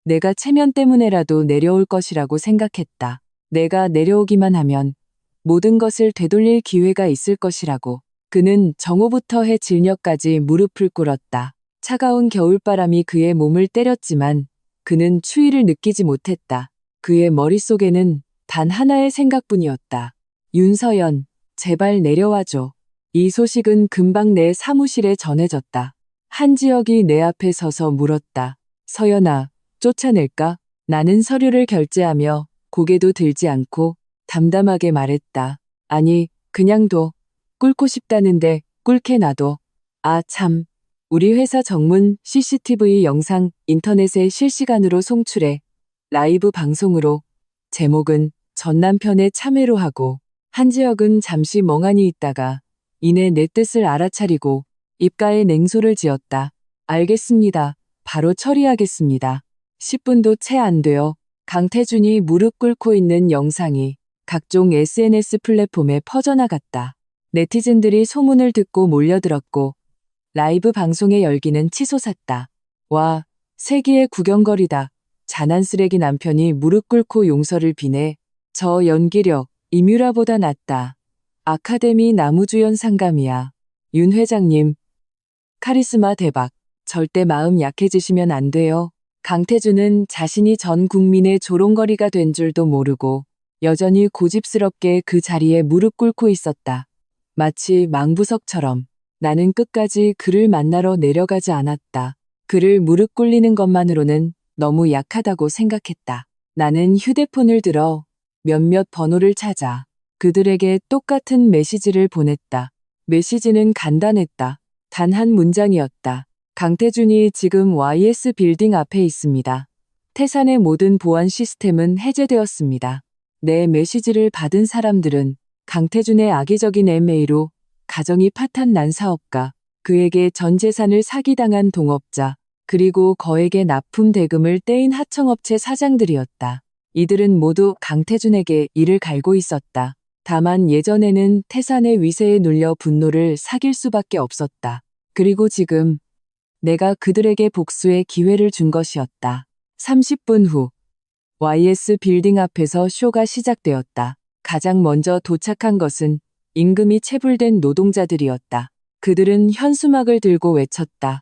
내가 체면 때문에라도 내려올 것이라고 생각했다. 내가 내려오기만 하면 모든 것을 되돌릴 기회가 있을 것이라고. 그는 정오부터 해 질녘까지 무릎을 꿇었다. 차가운 겨울바람이 그의 몸을 때렸지만 그는 추위를 느끼지 못했다. 그의 머릿속에는 단 하나의 생각뿐이었다. 윤서연, 제발 내려와줘. 이 소식은 금방 내 사무실에 전해졌다. 한지혁이 내 앞에 서서 물었다. 서연아, 쫓아낼까? 나는 서류를 결제하며 고개도 들지 않고 담담하게 말했다. 아니, 그냥 둬. 꿇고 싶다는데 꿇게 놔둬. 아 참. 우리 회사 정문 CCTV 영상 인터넷에 실시간으로 송출해. 라이브 방송으로. 제목은 전 남편의 참회로 하고. 한지혁은 잠시 멍하니 있다가 이내 내 뜻을 알아차리고 입가에 냉소를 지었다. 알겠습니다. 바로 처리하겠습니다. 10분도 채 안 돼요. 강태준이 무릎 꿇고 있는 영상이 각종 SNS 플랫폼에 퍼져나갔다. 네티즌들이 소문을 듣고 몰려들었고 라이브 방송의 열기는 치솟았다. 와, 세기의 구경거리다. 잔한 쓰레기 남편이 무릎 꿇고 용서를 비네. 저 연기력, 이뮤라보다 낫다. 아카데미 나무주연 상감이야. 윤 회장님. 카리스마 대박. 절대 마음 약해지시면 안 돼요. 강태준은 자신이 전 국민의 조롱거리가 된 줄도 모르고 여전히 고집스럽게 그 자리에 무릎 꿇고 있었다. 마치 망부석처럼. 나는 끝까지 그를 만나러 내려가지 않았다. 그를 무릎 꿇리는 것만으로는 너무 약하다고 생각했다. 나는 휴대폰을 들어 몇몇 번호를 찾아 그들에게 똑같은 메시지를 보냈다. 메시지는 간단했다. 단 한 문장이었다. 강태준이 지금 YS 빌딩 앞에 있습니다. 태산의 모든 보안 시스템은 해제되었습니다. 내 메시지를 받은 사람들은 강태준의 악의적인 애메이로 가정이 파탄 난 사업가, 그에게 전 재산을 사기당한 동업자, 그리고 거액의 납품 대금을 떼인 하청업체 사장들이었다. 이들은 모두 강태준에게 이를 갈고 있었다. 다만 예전에는 태산의 위세에 눌려 분노를 사길 수밖에 없었다. 그리고 지금 내가 그들에게 복수의 기회를 준 것이었다. 30분 후 YS 빌딩 앞에서 쇼가 시작되었다. 가장 먼저 도착한 것은 임금이 체불된 노동자들이었다. 그들은 현수막을 들고 외쳤다.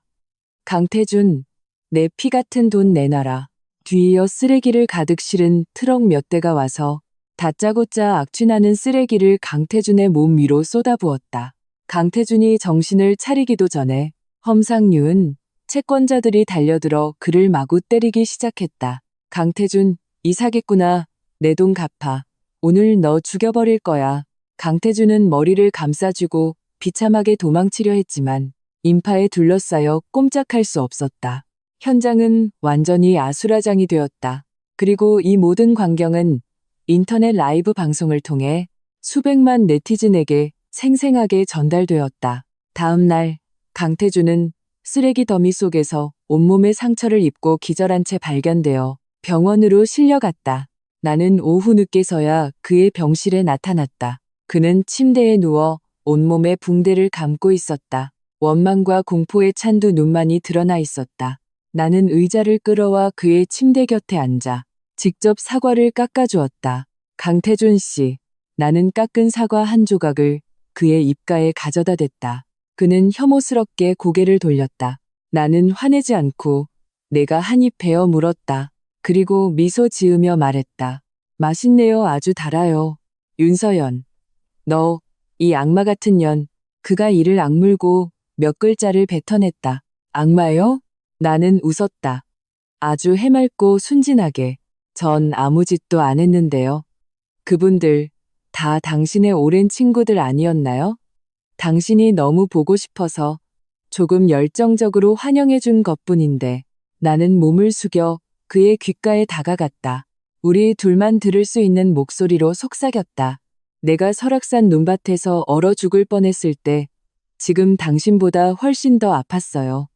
강태준, 내 피 같은 돈 내놔라. 뒤이어 쓰레기를 가득 실은 트럭 몇 대가 와서 다짜고짜 악취나는 쓰레기를 강태준의 몸 위로 쏟아부었다. 강태준이 정신을 차리기도 전에 험상류은 채권자들이 달려들어 그를 마구 때리기 시작했다. 강태준, 이 사기꾼아, 내 돈 갚아. 오늘 너 죽여버릴 거야. 강태준은 머리를 감싸쥐고 비참하게 도망치려 했지만 인파에 둘러싸여 꼼짝할 수 없었다. 현장은 완전히 아수라장이 되었다. 그리고 이 모든 광경은 인터넷 라이브 방송을 통해 수백만 네티즌에게 생생하게 전달되었다. 다음 날 강태준은 쓰레기 더미 속에서 온몸에 상처를 입고 기절한 채 발견되어 병원으로 실려갔다. 나는 오후 늦게서야 그의 병실에 나타났다. 그는 침대에 누워 온몸에 붕대를 감고 있었다. 원망과 공포에 찬 두 눈만이 드러나 있었다. 나는 의자를 끌어와 그의 침대 곁에 앉아 직접 사과를 깎아주었다. 강태준 씨, 나는 깎은 사과 한 조각을 그의 입가에 가져다 댔다. 그는 혐오스럽게 고개를 돌렸다. 나는 화내지 않고 내가 한 입 베어 물었다. 그리고 미소 지으며 말했다. 맛있네요. 아주 달아요. 윤서연, 너, 이 악마 같은 년. 그가 이를 악물고 몇 글자를 뱉어냈다. 악마요? 나는 웃었다. 아주 해맑고 순진하게. 전 아무 짓도 안 했는데요. 그분들 다 당신의 오랜 친구들 아니었나요? 당신이 너무 보고 싶어서 조금 열정적으로 환영해준 것뿐인데. 나는 몸을 숙여 그의 귓가에 다가갔다. 우리 둘만 들을 수 있는 목소리로 속삭였다. 내가 설악산 눈밭에서 얼어 죽을 뻔했을 때 지금 당신보다 훨씬 더 아팠어요.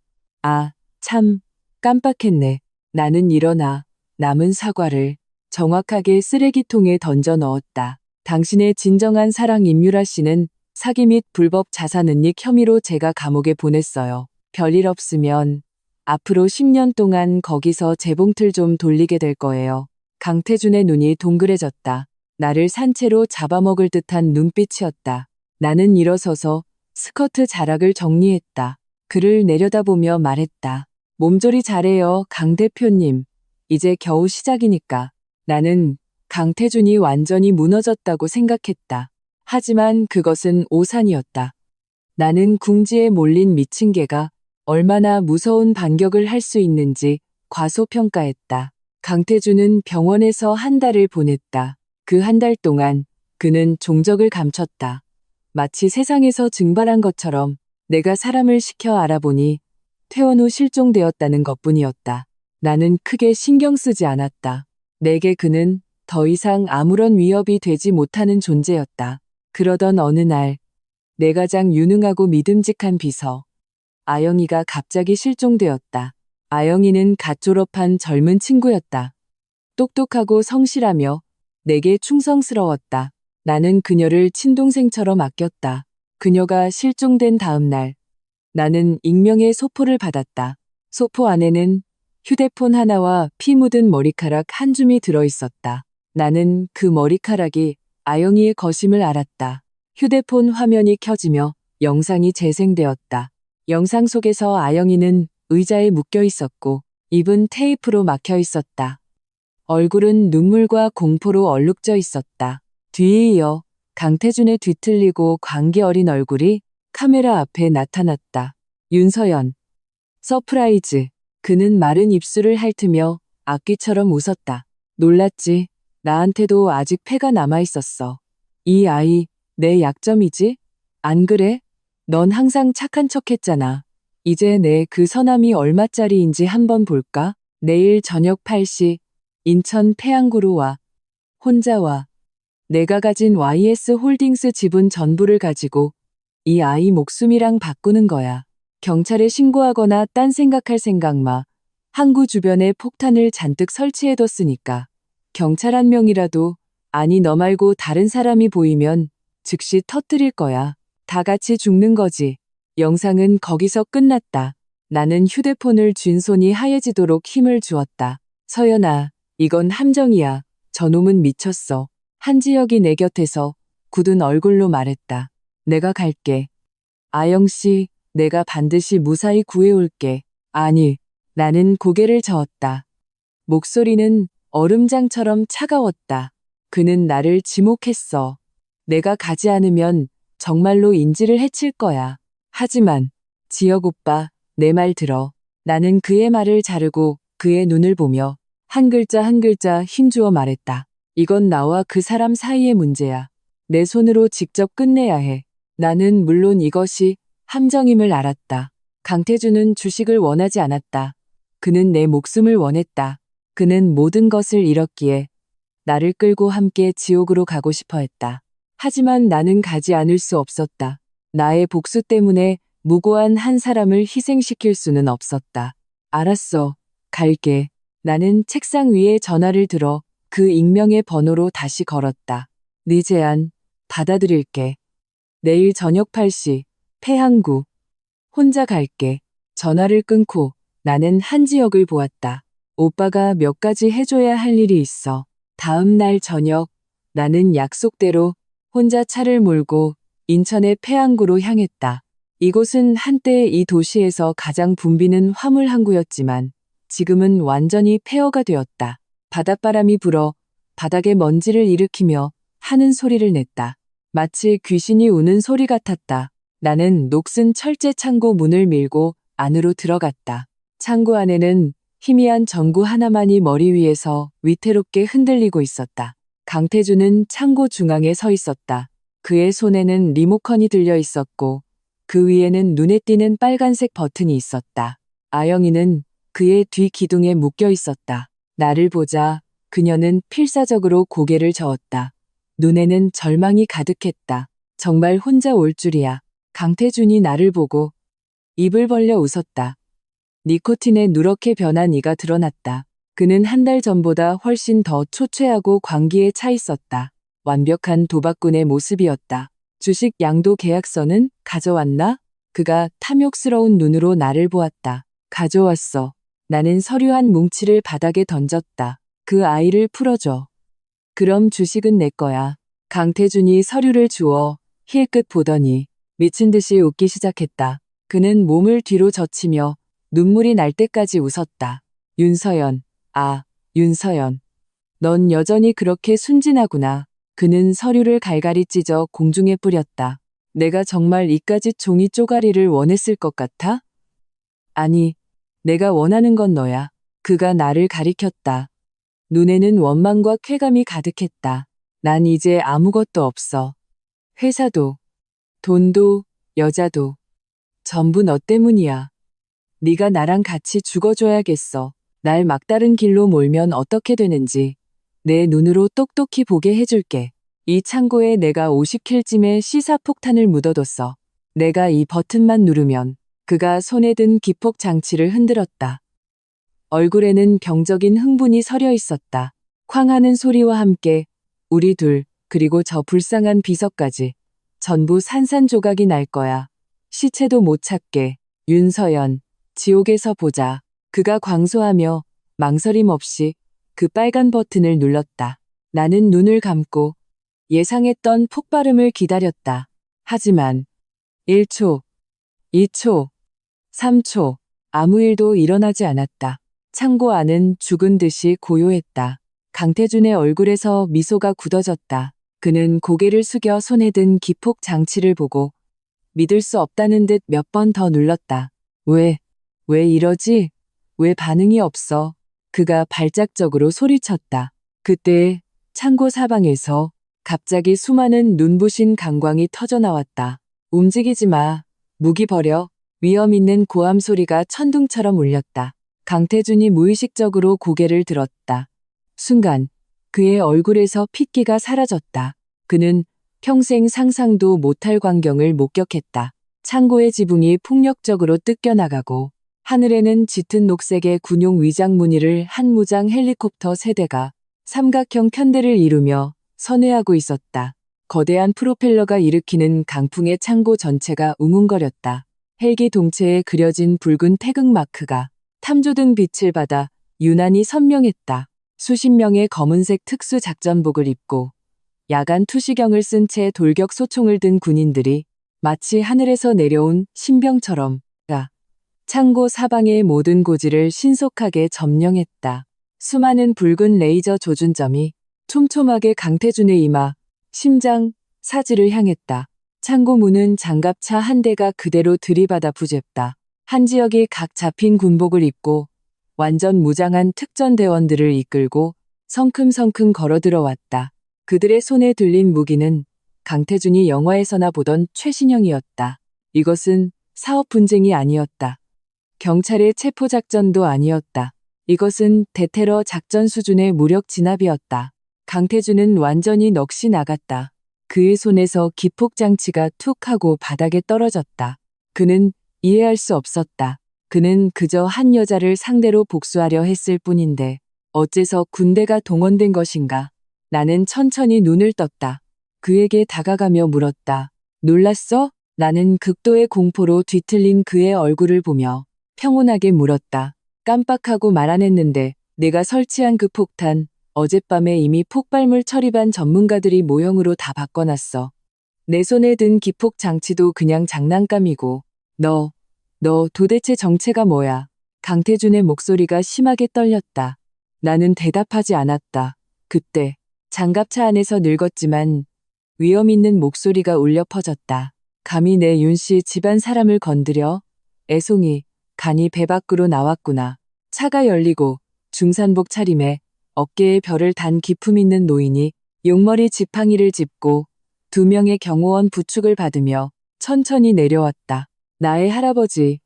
아, 참, 깜빡했네. 나는 일어나 남은 사과를 정확하게 쓰레기통에 던져 넣었다. 당신의 진정한 사랑 임유라 씨는 사기 및 불법 자산 은닉 혐의로 제가 감옥에 보냈어요. 별일 없으면 앞으로 10년 동안 거기서 재봉틀 좀 돌리게 될 거예요. 강태준의 눈이 동그래졌다. 나를 산채로 잡아먹을 듯한 눈빛이었다. 나는 일어서서 스커트 자락을 정리했다. 그를 내려다보며 말했다. 몸조리 잘해요, 강 대표님. 이제 겨우 시작이니까. 나는 강태준이 완전히 무너졌다고 생각했다. 하지만 그것은 오산이었다. 나는 궁지에 몰린 미친 개가 얼마나 무서운 반격을 할 수 있는지 과소평가했다. 강태준은 병원에서 한 달을 보냈다. 그 한 달 동안 그는 종적을 감췄다. 마치 세상에서 증발한 것처럼 내가 사람을 시켜 알아보니 퇴원 후 실종되었다는 것뿐이었다. 나는 크게 신경 쓰지 않았다. 내게 그는 더 이상 아무런 위협이 되지 못하는 존재였다. 그러던 어느 날 내 가장 유능하고 믿음직한 비서 아영이가 갑자기 실종되었다. 아영이는 갓 졸업한 젊은 친구였다. 똑똑하고 성실하며 내게 충성스러웠다. 나는 그녀를 친동생처럼 아꼈다. 그녀가 실종된 다음 날 나는 익명의 소포를 받았다. 소포 안에는 휴대폰 하나와 피 묻은 머리카락 한 줌이 들어있었다. 나는 그 머리카락이 아영이의 것임을 알았다. 휴대폰 화면이 켜지며 영상이 재생되었다. 영상 속에서 아영이는 의자에 묶여 있었고 입은 테이프로 막혀 있었다. 얼굴은 눈물과 공포로 얼룩져 있었다. 뒤에 이어 강태준의 뒤틀리고 광기 어린 얼굴이 카메라 앞에 나타났다. 윤서연. 서프라이즈. 그는 마른 입술을 핥으며 악귀처럼 웃었다. 놀랐지? 나한테도 아직 패가 남아 있었어. 이 아이, 내 약점이지? 안 그래? 넌 항상 착한 척 했잖아. 이제 내 그 선함이 얼마짜리인지 한번 볼까? 내일 저녁 8시 인천 태양구로 와. 혼자 와. 내가 가진 YS 홀딩스 지분 전부를 가지고 이 아이 목숨이랑 바꾸는 거야. 경찰에 신고하거나 딴 생각할 생각 마. 항구 주변에 폭탄을 잔뜩 설치해뒀으니까. 경찰 한 명이라도, 아니 너 말고 다른 사람이 보이면 즉시 터뜨릴 거야. 다 같이 죽는 거지. 영상은 거기서 끝났다. 나는 휴대폰을 쥔 손이 하얘지도록 힘을 주었다. 서연아, 이건 함정이야. 저놈은 미쳤어. 한지혁이 내 곁에서 굳은 얼굴로 말했다. 내가 갈게. 아영씨, 내가 반드시 무사히 구해올게. 아니, 나는 고개를 저었다. 목소리는 얼음장처럼 차가웠다. 그는 나를 지목했어. 내가 가지 않으면 정말로 인지를 해칠 거야. 하지만 지혁 오빠, 내 말 들어. 나는 그의 말을 자르고 그의 눈을 보며 한 글자 한 글자 힘주어 말했다. 이건 나와 그 사람 사이의 문제야. 내 손으로 직접 끝내야 해. 나는 물론 이것이 함정임을 알았다. 강태준은 주식을 원하지 않았다. 그는 내 목숨을 원했다. 그는 모든 것을 잃었기에 나를 끌고 함께 지옥으로 가고 싶어 했다. 하지만 나는 가지 않을 수 없었다. 나의 복수 때문에 무고한 한 사람을 희생시킬 수는 없었다. 알았어. 갈게. 나는 책상 위에 전화를 들어 그 익명의 번호로 다시 걸었다. 네 제안 받아들일게. 내일 저녁 8시 폐항구. 혼자 갈게. 전화를 끊고 나는 한지혁을 보았다. 오빠가 몇 가지 해줘야 할 일이 있어. 다음 날 저녁 나는 약속대로 혼자 차를 몰고 인천의 폐항구로 향했다. 이곳은 한때 이 도시에서 가장 붐비는 화물 항구였지만 지금은 완전히 폐허가 되었다. 바닷바람이 불어 바닥에 먼지를 일으키며 하는 소리를 냈다. 마치 귀신이 우는 소리 같았다. 나는 녹슨 철제 창고 문을 밀고 안으로 들어갔다. 창고 안에는 희미한 전구 하나만이 머리 위에서 위태롭게 흔들리고 있었다. 강태준은 창고 중앙에 서 있었다. 그의 손에는 리모컨이 들려 있었고 그 위에는 눈에 띄는 빨간색 버튼이 있었다. 아영이는 그의 뒤 기둥에 묶여 있었다. 나를 보자 그녀는 필사적으로 고개를 저었다. 눈에는 절망이 가득했다. 정말 혼자 올 줄이야. 강태준이 나를 보고 입을 벌려 웃었다. 니코틴에 누렇게 변한 이가 드러났다. 그는 한 달 전보다 훨씬 더 초췌하고 광기에 차 있었다. 완벽한 도박꾼의 모습이었다. 주식 양도 계약서는 가져왔나? 그가 탐욕스러운 눈으로 나를 보았다. 가져왔어. 나는 서류 한 뭉치를 바닥에 던졌다. 그 아이를 풀어줘. 그럼 주식은 내 거야. 강태준이 서류를 주워 힐끗 보더니 미친 듯이 웃기 시작했다. 그는 몸을 뒤로 젖히며 눈물이 날 때까지 웃었다. 윤서연, 아, 윤서연. 넌 여전히 그렇게 순진하구나. 그는 서류를 갈갈이 찢어 공중에 뿌렸다. 내가 정말 이까짓 종이 쪼가리를 원했을 것 같아? 아니, 내가 원하는 건 너야. 그가 나를 가리켰다. 눈에는 원망과 쾌감이 가득했다. 난 이제 아무것도 없어. 회사도, 돈도, 여자도. 전부 너 때문이야. 네가 나랑 같이 죽어줘야겠어. 날 막다른 길로 몰면 어떻게 되는지 내 눈으로 똑똑히 보게 해줄게. 이 창고에 내가 50킬쯤의 시사폭탄을 묻어뒀어. 내가 이 버튼만 누르면 그가 손에 든 기폭 장치를 흔들었다. 얼굴에는 병적인 흥분이 서려 있었다. 쾅 하는 소리와 함께 우리 둘 그리고 저 불쌍한 비서까지 전부 산산조각이 날 거야. 시체도 못 찾게. 윤서연, 지옥에서 보자. 그가 광소하며 망설임 없이 그 빨간 버튼을 눌렀다. 나는 눈을 감고 예상했던 폭발음을 기다렸다. 하지만 1초, 2초, 3초 아무 일도 일어나지 않았다. 창고 안은 죽은 듯이 고요했다. 강태준의 얼굴에서 미소가 굳어졌다. 그는 고개를 숙여 손에 든 기폭 장치를 보고 믿을 수 없다는 듯 몇 번 더 눌렀다. 왜 이러지? 왜 반응이 없어? 그가 발작적으로 소리쳤다. 그때 창고 사방에서 갑자기 수많은 눈부신 강광이 터져나왔다. 움직이지 마. 무기 버려. 위험 있는 고함 소리가 천둥처럼 울렸다. 강태준이 무의식적으로 고개를 들었다. 순간 그의 얼굴에서 핏기가 사라졌다. 그는 평생 상상도 못할 광경을 목격했다. 창고의 지붕이 폭력적으로 뜯겨나가고 하늘에는 짙은 녹색의 군용 위장 무늬를 한 무장 헬리콥터 세대가 삼각형 편대를 이루며 선회하고 있었다. 거대한 프로펠러가 일으키는 강풍의 창고 전체가 웅웅거렸다. 헬기 동체에 그려진 붉은 태극 마크가 탐조등 빛을 받아 유난히 선명했다. 수십 명의 검은색 특수작전복을 입고 야간 투시경을 쓴 채 돌격 소총을 든 군인들이 마치 하늘에서 내려온 신병처럼 창고 사방의 모든 고지를 신속하게 점령했다. 수많은 붉은 레이저 조준점이 촘촘하게 강태준의 이마, 심장, 사지를 향했다. 창고 문은 장갑차 한 대가 그대로 들이받아 부젅다. 한지혁이 각 잡힌 군복을 입고 완전 무장한 특전대원들을 이끌고 성큼성큼 걸어 들어왔다. 그들의 손에 들린 무기는 강태준이 영화에서나 보던 최신형이었다. 이것은 사업 분쟁이 아니었다. 경찰의 체포작전도 아니었다. 이것은 대테러 작전 수준의 무력 진압이었다. 강태준은 완전히 넋이 나갔다. 그의 손에서 기폭장치가 툭 하고 바닥에 떨어졌다. 그는 이해할 수 없었다. 그는 그저 한 여자를 상대로 복수하려 했을 뿐인데 어째서 군대가 동원된 것인가? 나는 천천히 눈을 떴다. 그에게 다가가며 물었다. 놀랐어? 나는 극도의 공포로 뒤틀린 그의 얼굴을 보며 평온하게 물었다. 깜빡하고 말 안 했는데 내가 설치한 그 폭탄 어젯밤에 이미 폭발물 처리반 전문가들이 모형으로 다 바꿔놨어. 내 손에 든 기폭 장치도 그냥 장난감이고 너 도대체 정체가 뭐야? 강태준의 목소리가 심하게 떨렸다. 나는 대답하지 않았다. 그때 장갑차 안에서 늙었지만 위험 있는 목소리가 울려 퍼졌다. 감히 내 윤씨 집안 사람을 건드려? 애송이 간이 배 밖으로 나왔구나. 차가 열리고 중산복 차림에 어깨에 별을 단 기품 있는 노인이 용머리 지팡이를 짚고 2명의 경호원 부축을 받으며 천천히 내려왔다. 나의 할아버지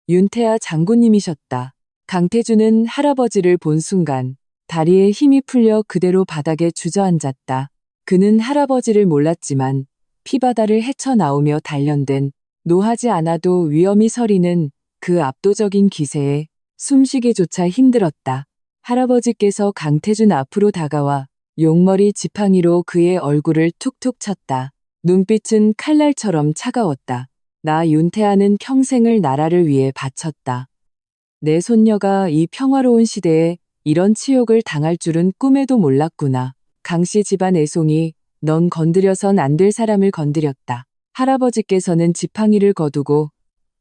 윤태아 장군님이셨다. 강태준은 할아버지를 본 순간 다리에 힘이 풀려 그대로 바닥에 주저앉았다. 그는 할아버지를 몰랐지만 피바다를 헤쳐나오며 단련된 노하지 않아도 위험이 서리는 그 압도적인 기세에 숨쉬기조차 힘들었다. 할아버지께서 강태준 앞으로 다가와 용머리 지팡이로 그의 얼굴을 툭툭 쳤다. 눈빛은 칼날처럼 차가웠다. 나 윤태아는 평생을 나라를 위해 바쳤다. 내 손녀가 이 평화로운 시대에 이런 치욕을 당할 줄은 꿈에도 몰랐구나. 강씨 집안 애송이 넌 건드려선 안 될 사람을 건드렸다. 할아버지께서는 지팡이를 거두고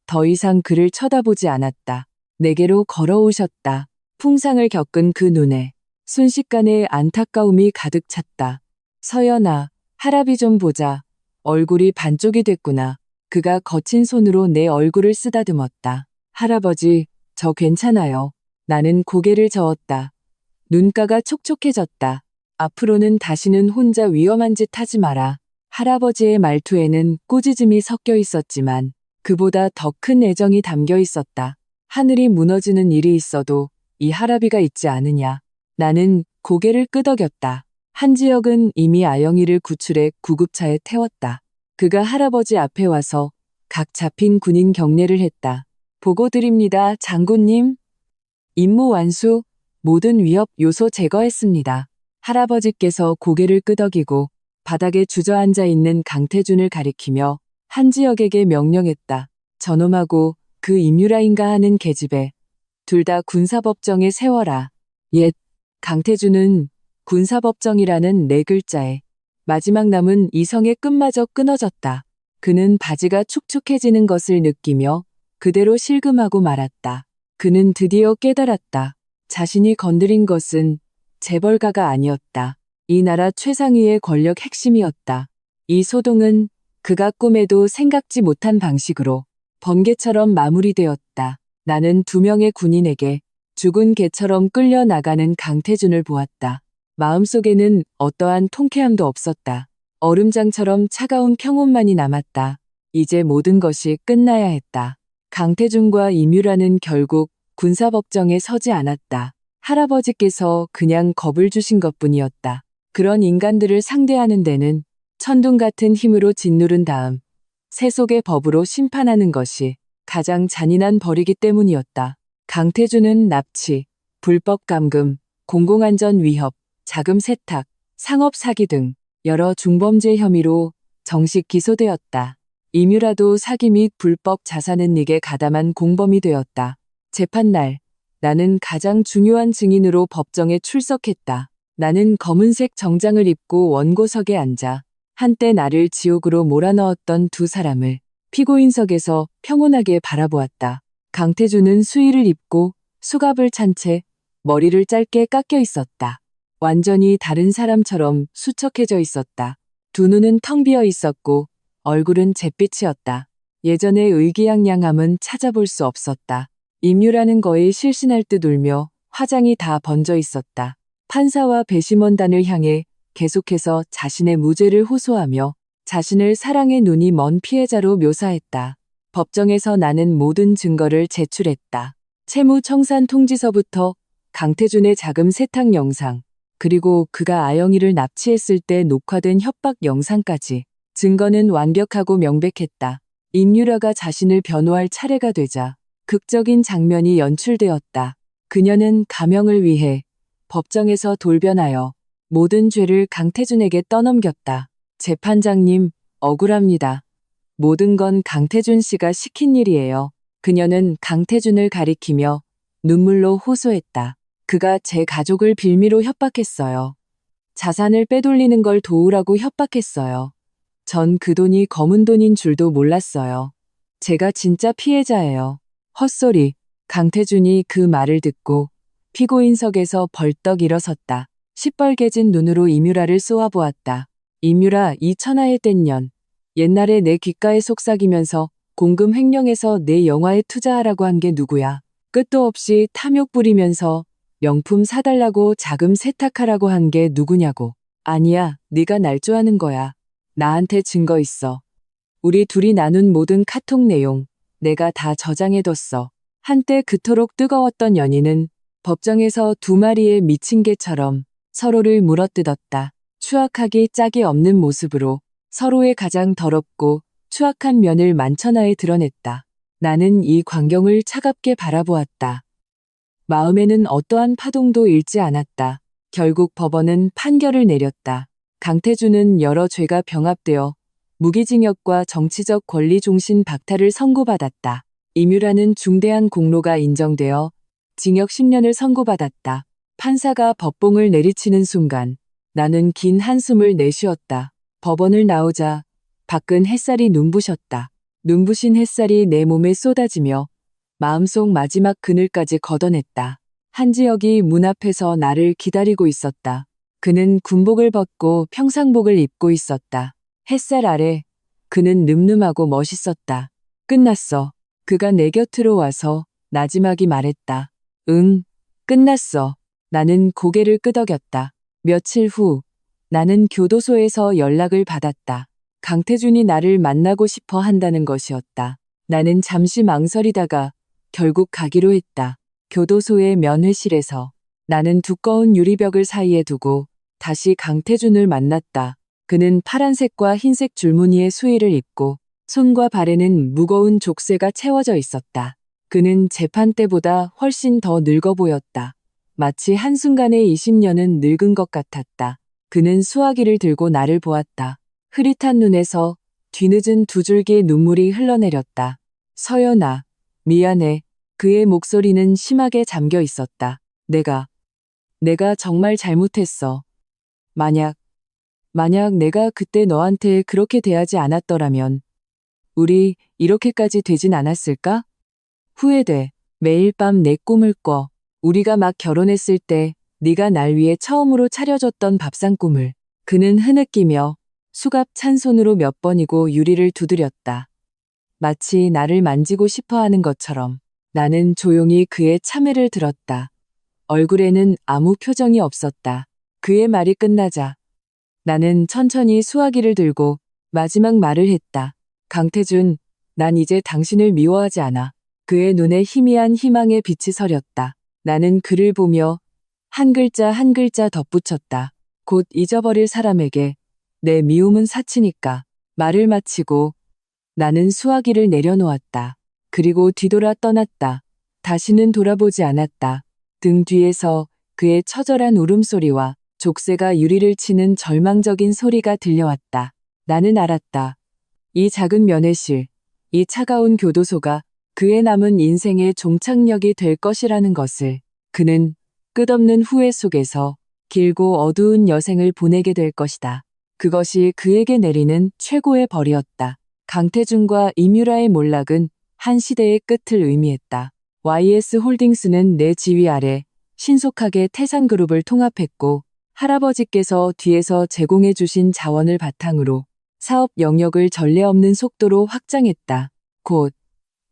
더 이상 그를 쳐다보지 않았다. 내게로 걸어오셨다. 풍상을 겪은 그 눈에 순식간에 안타까움이 가득 찼다. 서연아, 할아비 좀 보자. 얼굴이 반쪽이 됐구나. 그가 거친 손으로 내 얼굴을 쓰다듬었다. 할아버지, 저 괜찮아요. 나는 고개를 저었다. 눈가가 촉촉해졌다. 앞으로는 다시는 혼자 위험한 짓 하지 마라. 할아버지의 말투에는 꾸짖음이 섞여 있었지만 그보다 더 큰 애정이 담겨 있었다. 하늘이 무너지는 일이 있어도 이 할아비가 있지 않으냐. 나는 고개를 끄덕였다. 한지혁은 이미 아영이를 구출해 구급차에 태웠다. 그가 할아버지 앞에 와서 각 잡힌 군인 경례를 했다. 보고 드립니다, 장군님. 임무 완수, 모든 위협 요소 제거했습니다. 할아버지께서 고개를 끄덕이고 바닥에 주저앉아 있는 강태준을 가리키며 한지혁에게 명령했다. 저놈하고 그 임유라인가 하는 계집애 둘 다 군사법정에 세워라. 옛 강태준은 군사법정이라는 4글자에 마지막 남은 이성의 끝마저 끊어졌다. 그는 바지가 축축해지는 것을 느끼며 그대로 실금하고 말았다. 그는 드디어 깨달았다. 자신이 건드린 것은 재벌가가 아니었다. 이 나라 최상위의 권력 핵심이었다. 이 소동은 그가 꿈에도 생각지 못한 방식으로 번개처럼 마무리되었다. 나는 2명의 군인에게 죽은 개처럼 끌려나가는 강태준을 보았다. 마음속에는 어떠한 통쾌함도 없었다. 얼음장처럼 차가운 평온만이 남았다. 이제 모든 것이 끝나야 했다. 강태준과 임유라는 결국 군사법정에 서지 않았다. 할아버지께서 그냥 겁을 주신 것뿐이었다. 그런 인간들을 상대하는 데는 천둥 같은 힘으로 짓누른 다음 세속의 법으로 심판하는 것이 가장 잔인한 벌이기 때문이었다. 강태준은 납치, 불법 감금, 공공안전 위협, 자금 세탁, 상업 사기 등 여러 중범죄 혐의로 정식 기소되었다. 임유라도 사기 및 불법 자산 은닉에 가담한 공범이 되었다. 재판날, 나는 가장 중요한 증인으로 법정에 출석했다. 나는 검은색 정장을 입고 원고석에 앉아 한때 나를 지옥으로 몰아넣었던 2 사람을 피고인석에서 평온하게 바라보았다. 강태준은 수의를 입고 수갑을 찬 채 머리를 짧게 깎여 있었다. 완전히 다른 사람처럼 수척해져 있었다. 2 눈은 텅 비어 있었고 얼굴은 잿빛이었다. 예전의 의기양양함은 찾아볼 수 없었다. 임유라는 거에 실신할 듯 울며 화장이 다 번져 있었다. 판사와 배심원단을 향해 계속해서 자신의 무죄를 호소하며 자신을 사랑의 눈이 먼 피해자로 묘사했다. 법정에서 나는 모든 증거를 제출했다. 채무청산 통지서부터 강태준의 자금 세탁 영상, 그리고 그가 아영이를 납치했을 때 녹화된 협박 영상까지. 증거는 완벽하고 명백했다. 임유라가 자신을 변호할 차례가 되자 극적인 장면이 연출되었다. 그녀는 가명을 위해 법정에서 돌변하여 모든 죄를 강태준에게 떠넘겼다. 재판장님, 억울합니다. 모든 건 강태준 씨가 시킨 일이에요. 그녀는 강태준을 가리키며 눈물로 호소했다. 그가 제 가족을 빌미로 협박했어요. 자산을 빼돌리는 걸 도우라고 협박했어요. 전 그 돈이 검은 돈인 줄도 몰랐어요. 제가 진짜 피해자예요. 헛소리. 강태준이 그 말을 듣고 피고인석에서 벌떡 일어섰다. 시뻘개진 눈으로 임유라를 쏘아보았다. 임유라, 이 천하의 땐년. 옛날에 내 귓가에 속삭이면서 공금 횡령해서 내 영화에 투자하라고 한 게 누구야. 끝도 없이 탐욕 부리면서 명품 사달라고 자금 세탁하라고 한 게 누구냐고. 아니야, 네가 날 좋아하는 거야. 나한테 증거 있어. 우리 둘이 나눈 모든 카톡 내용 내가 다 저장해뒀어. 한때 그토록 뜨거웠던 연인은 법정에서 두 마리의 미친 개처럼 서로를 물어뜯었다. 추악하기 짝이 없는 모습으로 서로의 가장 더럽고 추악한 면을 만천하에 드러냈다. 나는 이 광경을 차갑게 바라보았다. 마음에는 어떠한 파동도 일지 않았다. 결국 법원은 판결을 내렸다. 강태준은 여러 죄가 병합되어 무기징역과 정치적 권리 종신 박탈을 선고받았다. 임유라는 중대한 공로가 인정되어 징역 10년을 선고받았다. 판사가 법봉을 내리치는 순간 나는 긴 한숨을 내쉬었다. 법원을 나오자 밖은 햇살이 눈부셨다. 눈부신 햇살이 내 몸에 쏟아지며 마음속 마지막 그늘까지 걷어냈다. 한지혁이 문 앞에서 나를 기다리고 있었다. 그는 군복을 벗고 평상복을 입고 있었다. 햇살 아래 그는 늠름하고 멋있었다. 끝났어. 그가 내 곁으로 와서 나지막이 말했다. 응, 끝났어. 나는 고개를 끄덕였다. 며칠 후 나는 교도소에서 연락을 받았다. 강태준이 나를 만나고 싶어 한다는 것이었다. 나는 잠시 망설이다가 결국 가기로 했다. 교도소의 면회실에서 나는 두꺼운 유리벽을 사이에 두고 다시 강태준을 만났다. 그는 파란색과 흰색 줄무늬의 수의를 입고 손과 발에는 무거운 족쇄가 채워져 있었다. 그는 재판 때보다 훨씬 더 늙어 보였다. 마치 한순간에 20년은 늙은 것 같았다. 그는 수화기를 들고 나를 보았다. 흐릿한 눈에서 뒤늦은 두 줄기의 눈물이 흘러내렸다. 서연아, 미안해. 그의 목소리는 심하게 잠겨 있었다. 내가 정말 잘못했어. 만약 내가 그때 너한테 그렇게 대하지 않았더라면 우리 이렇게까지 되진 않았을까? 후회돼. 매일 밤 내 꿈을 꿔. 우리가 막 결혼했을 때 네가 날 위해 처음으로 차려줬던 밥상꿈을. 그는 흐느끼며 수갑 찬 손으로 몇 번이고 유리를 두드렸다. 마치 나를 만지고 싶어 하는 것처럼. 나는 조용히 그의 참회를 들었다. 얼굴에는 아무 표정이 없었다. 그의 말이 끝나자 나는 천천히 수화기를 들고 마지막 말을 했다. 강태준, 난 이제 당신을 미워하지 않아. 그의 눈에 희미한 희망의 빛이 서렸다. 나는 그를 보며 한 글자 한 글자 덧붙였다. 곧 잊어버릴 사람에게 내 미움은 사치니까. 말을 마치고 나는 수화기를 내려놓았다. 그리고 뒤돌아 떠났다. 다시는 돌아보지 않았다. 등 뒤에서 그의 처절한 울음소리와 족쇄가 유리를 치는 절망적인 소리가 들려왔다. 나는 알았다. 이 작은 면회실, 이 차가운 교도소가 그의 남은 인생의 종착역이 될 것이라는 것을. 그는 끝없는 후회 속에서 길고 어두운 여생을 보내게 될 것이다. 그것이 그에게 내리는 최고의 벌이었다. 강태준과 임유라의 몰락은 한 시대의 끝을 의미했다. YS홀딩스는 내 지휘 아래 신속하게 태산그룹을 통합했고 할아버지께서 뒤에서 제공해 주신 자원을 바탕으로 사업 영역을 전례 없는 속도로 확장했다. 곧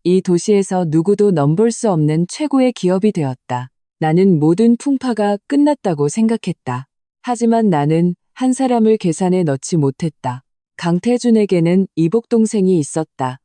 이 도시에서 누구도 넘볼 수 없는 최고의 기업이 되었다. 나는 모든 풍파가 끝났다고 생각했다. 하지만 나는 한 사람을 계산에 넣지 못했다. 강태준에게는 이복 동생이 있었다.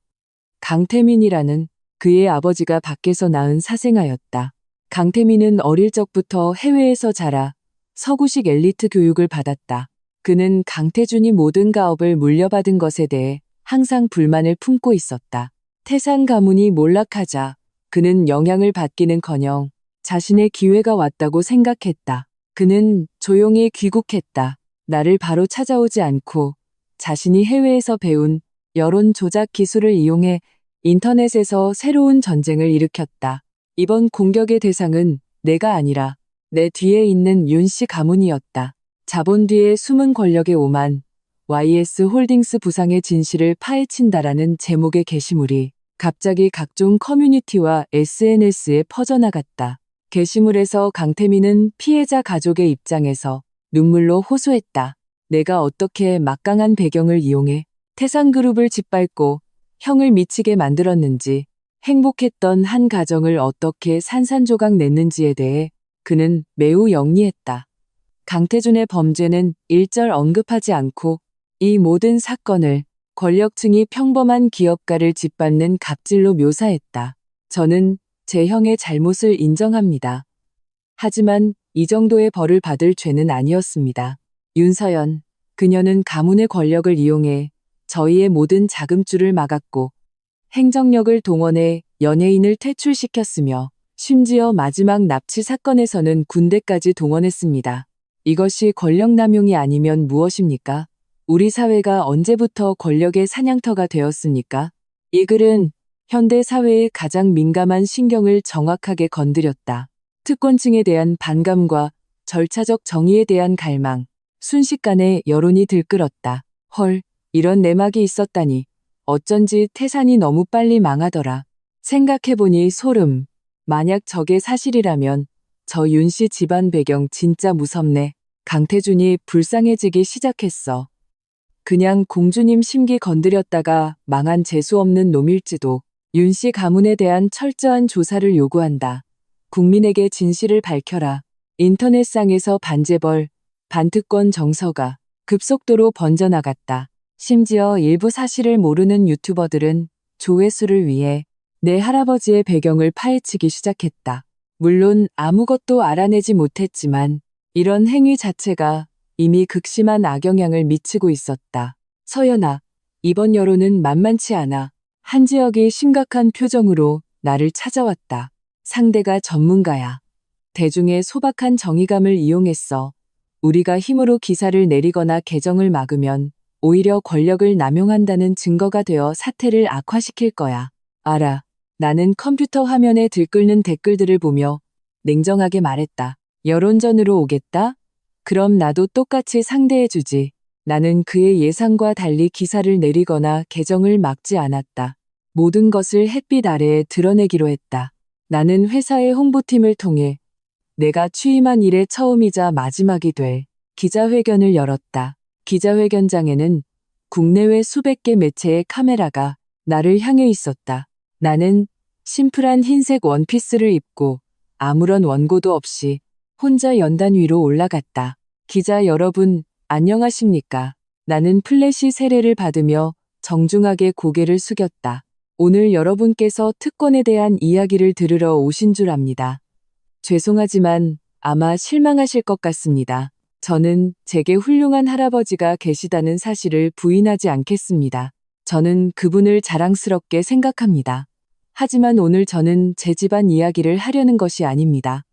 강태민이라는 그의 아버지가 밖에서 낳은 사생아였다. 강태민은 어릴 적부터 해외에서 자라 서구식 엘리트 교육을 받았다. 그는 강태준이 모든 가업을 물려받은 것에 대해 항상 불만을 품고 있었다. 태산 가문이 몰락하자 그는 영향을 받기는커녕 자신의 기회가 왔다고 생각했다. 그는 조용히 귀국했다. 나를 바로 찾아오지 않고 자신이 해외에서 배운 여론 조작 기술을 이용해 인터넷에서 새로운 전쟁을 일으켰다. 이번 공격의 대상은 내가 아니라 내 뒤에 있는 윤씨 가문이었다. 자본 뒤에 숨은 권력의 오만, YS 홀딩스 부상의 진실을 파헤친다라는 제목의 게시물이 갑자기 각종 커뮤니티와 SNS에 퍼져나갔다. 게시물에서 강태민은 피해자 가족의 입장에서 눈물로 호소했다. 내가 어떻게 막강한 배경을 이용해 태산그룹을 짓밟고 형을 미치게 만들었는지, 행복했던 한 가정을 어떻게 산산조각 냈는지에 대해 그는 매우 영리했다. 강태준의 범죄는 일절 언급하지 않고 이 모든 사건을 권력층이 평범한 기업가를 짓밟는 갑질로 묘사했다. 저는 제 형의 잘못을 인정합니다. 하지만 이 정도의 벌을 받을 죄는 아니었습니다. 윤서연, 그녀는 가문의 권력을 이용해 저희의 모든 자금줄을 막았고 행정력을 동원해 연예인을 퇴출시켰으며 심지어 마지막 납치 사건에서는 군대까지 동원했습니다. 이것이 권력남용이 아니면 무엇입니까? 우리 사회가 언제부터 권력의 사냥터가 되었습니까? 이 글은 현대 사회의 가장 민감한 신경을 정확하게 건드렸다. 특권층에 대한 반감과 절차적 정의에 대한 갈망, 순식간에 여론이 들끓었다. 헐, 이런 내막이 있었다니. 어쩐지 태산이 너무 빨리 망하더라. 생각해보니 소름. 만약 저게 사실이라면 저 윤씨 집안 배경 진짜 무섭네. 강태준이 불쌍해지기 시작했어. 그냥 공주님 심기 건드렸다가 망한 재수없는 놈일지도. 윤씨 가문에 대한 철저한 조사를 요구한다. 국민에게 진실을 밝혀라. 인터넷상에서 반재벌, 반특권 정서가 급속도로 번져나갔다. 심지어 일부 사실을 모르는 유튜버들은 조회수를 위해 내 할아버지의 배경을 파헤치기 시작했다. 물론 아무것도 알아내지 못했지만 이런 행위 자체가 이미 극심한 악영향을 미치고 있었다. 서연아, 이번 여론은 만만치 않아. 한 지역이 심각한 표정으로 나를 찾아왔다. 상대가 전문가야. 대중의 소박한 정의감을 이용했어. 우리가 힘으로 기사를 내리거나 개정을 막으면 오히려 권력을 남용한다는 증거가 되어 사태를 악화시킬 거야. 알아. 나는 컴퓨터 화면에 들끓는 댓글들을 보며 냉정하게 말했다. 여론전으로 오겠다? 그럼 나도 똑같이 상대해주지. 나는 그의 예상과 달리 기사를 내리거나 개정을 막지 않았다. 모든 것을 햇빛 아래에 드러내기로 했다. 나는 회사의 홍보팀을 통해 내가 취임한 이래 처음이자 마지막이 될 기자회견을 열었다. 기자회견장에는 국내외 수백 개 매체의 카메라가 나를 향해 있었다. 나는 심플한 흰색 원피스를 입고 아무런 원고도 없이 혼자 연단 위로 올라갔다. 기자 여러분, 안녕하십니까? 나는 플래시 세례를 받으며 정중하게 고개를 숙였다. 오늘 여러분께서 특권에 대한 이야기를 들으러 오신 줄 압니다. 죄송하지만 아마 실망하실 것 같습니다. 저는 제게 훌륭한 할아버지가 계시다는 사실을 부인하지 않겠습니다. 저는 그분을 자랑스럽게 생각합니다. 하지만 오늘 저는 제 집안 이야기를 하려는 것이 아닙니다.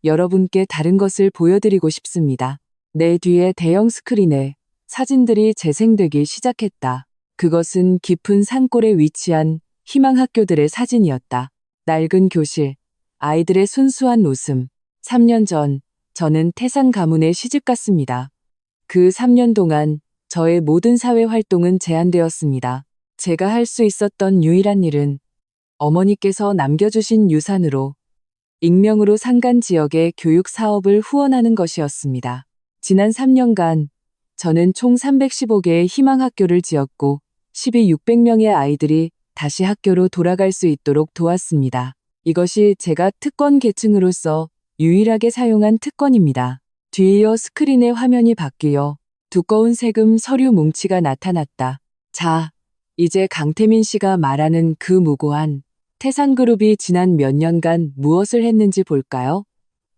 여러분께 다른 것을 보여드리고 싶습니다. 내 뒤에 대형 스크린에 사진들이 재생되기 시작했다. 그것은 깊은 산골에 위치한 희망학교들의 사진이었다. 낡은 교실, 아이들의 순수한 웃음. 3년 전 저는 태산 가문에 시집갔습니다. 그 3년 동안 저의 모든 사회 활동은 제한되었습니다. 제가 할 수 있었던 유일한 일은 어머니께서 남겨주신 유산으로 익명으로 산간 지역의 교육 사업을 후원하는 것이었습니다. 지난 3년간 저는 총 315개의 희망학교를 지었고 12,600명의 아이들이 다시 학교로 돌아갈 수 있도록 도왔습니다. 이것이 제가 특권 계층으로서 유일하게 사용한 특권입니다. 뒤이어 스크린의 화면이 바뀌어 두꺼운 세금 서류 뭉치가 나타났다. 자, 이제 강태민 씨가 말하는 그 무고한 태산그룹이 지난 몇 년간 무엇을 했는지 볼까요?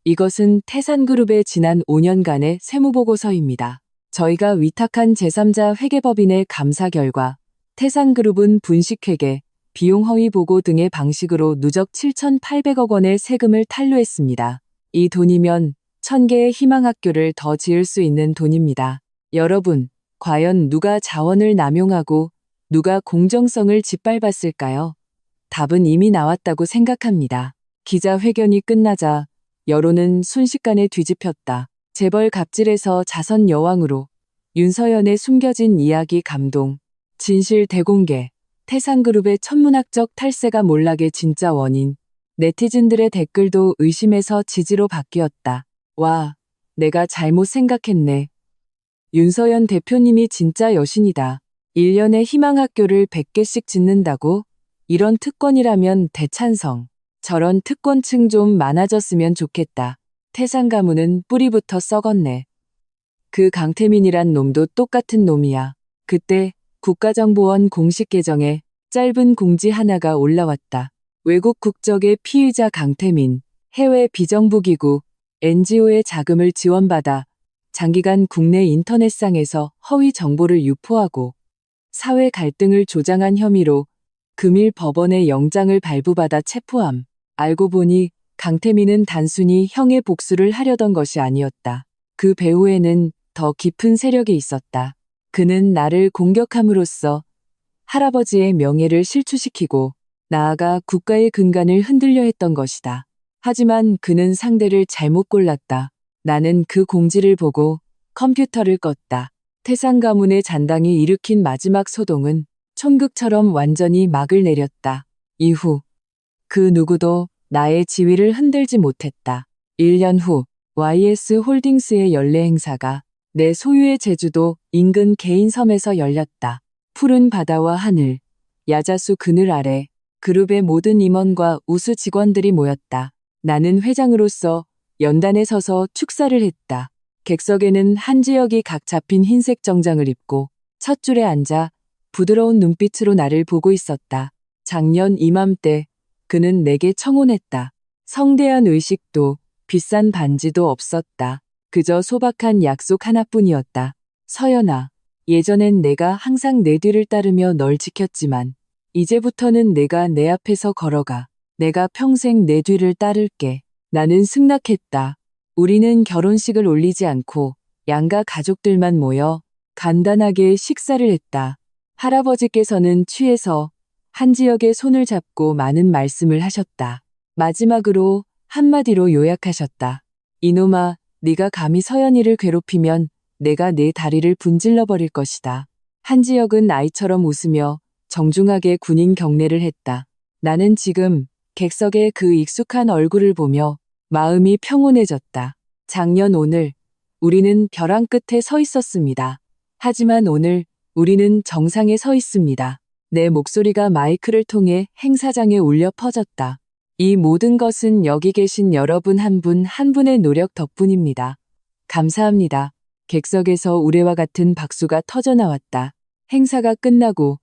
이것은 태산그룹의 지난 5년간의 세무보고서입니다. 저희가 위탁한 제3자 회계법인의 감사 결과 태산그룹은 분식회계, 비용 허위 보고 등의 방식으로 누적 7,800억 원의 세금을 탈루했습니다. 이 돈이면 1,000개의 희망학교를 더 지을 수 있는 돈입니다. 여러분, 과연 누가 자원을 남용하고 누가 공정성을 짓밟았을까요? 답은 이미 나왔다고 생각합니다. 기자회견이 끝나자 여론은 순식간에 뒤집혔다. 재벌 갑질에서 자선 여왕으로 윤서연의 숨겨진 이야기 감동, 진실 대공개, 태산그룹의 천문학적 탈세가 몰락의 진짜 원인, 네티즌들의 댓글도 의심에서 지지로 바뀌었다. 와, 내가 잘못 생각했네. 윤서연 대표님이 진짜 여신이다. 1년에 희망학교를 100개씩 짓는다고? 이런 특권이라면 대찬성. 저런 특권층 좀 많아졌으면 좋겠다. 태산 가문은 뿌리부터 썩었네. 그 강태민이란 놈도 똑같은 놈이야. 그때 국가정보원 공식 계정에 짧은 공지 하나가 올라왔다. 외국 국적의 피의자 강태민, 해외 비정부기구, NGO의 자금을 지원받아 장기간 국내 인터넷상에서 허위 정보를 유포하고 사회 갈등을 조장한 혐의로 금일 법원의 영장을 발부받아 체포함. 알고 보니 강태민은 단순히 형의 복수를 하려던 것이 아니었다. 그 배후에는 더 깊은 세력이 있었다. 그는 나를 공격함으로써 할아버지의 명예를 실추시키고 나아가 국가의 근간을 흔들려 했던 것이다. 하지만 그는 상대를 잘못 골랐다. 나는 그 공지를 보고 컴퓨터를 껐다. 태산 가문의 잔당이 일으킨 마지막 소동은 총극처럼 완전히 막을 내렸다. 이후 그 누구도 나의 지위를 흔들지 못했다. 1년 후 YS 홀딩스의 연례 행사가 내 소유의 제주도 인근 개인 섬에서 열렸다. 푸른 바다와 하늘, 야자수 그늘 아래 그룹의 모든 임원과 우수 직원들이 모였다. 나는 회장으로서 연단에 서서 축사를 했다. 객석에는 한지혁이 각 잡힌 흰색 정장을 입고 첫 줄에 앉아 부드러운 눈빛으로 나를 보고 있었다. 작년 이맘때 그는 내게 청혼했다. 성대한 의식도 비싼 반지도 없었다. 그저 소박한 약속 하나뿐이었다. 서연아, 예전엔 내가 항상 내 뒤를 따르며 널 지켰지만 이제부터는 내가 내 앞에서 걸어가. 내가 평생 내 뒤를 따를게. 나는 승낙했다. 우리는 결혼식을 올리지 않고 양가 가족들만 모여 간단하게 식사를 했다. 할아버지께서는 취해서 한지혁의 손을 잡고 많은 말씀을 하셨다. 마지막으로 한마디로 요약하셨다. 이놈아, 네가 감히 서연이를 괴롭히면 내가 네 다리를 분질러 버릴 것이다. 한지혁은 아이처럼 웃으며 정중하게 군인 경례를 했다. 나는 지금 객석의 그 익숙한 얼굴을 보며 마음이 평온해졌다. 작년 오늘 우리는 벼랑 끝에 서 있었습니다. 하지만 오늘 우리는 정상에 서 있습니다. 내 목소리가 마이크를 통해 행사장에 울려 퍼졌다. 이 모든 것은 여기 계신 여러분 한 분 한 분의 노력 덕분입니다. 감사합니다. 객석에서 우레와 같은 박수가 터져나왔다. 행사가 끝나고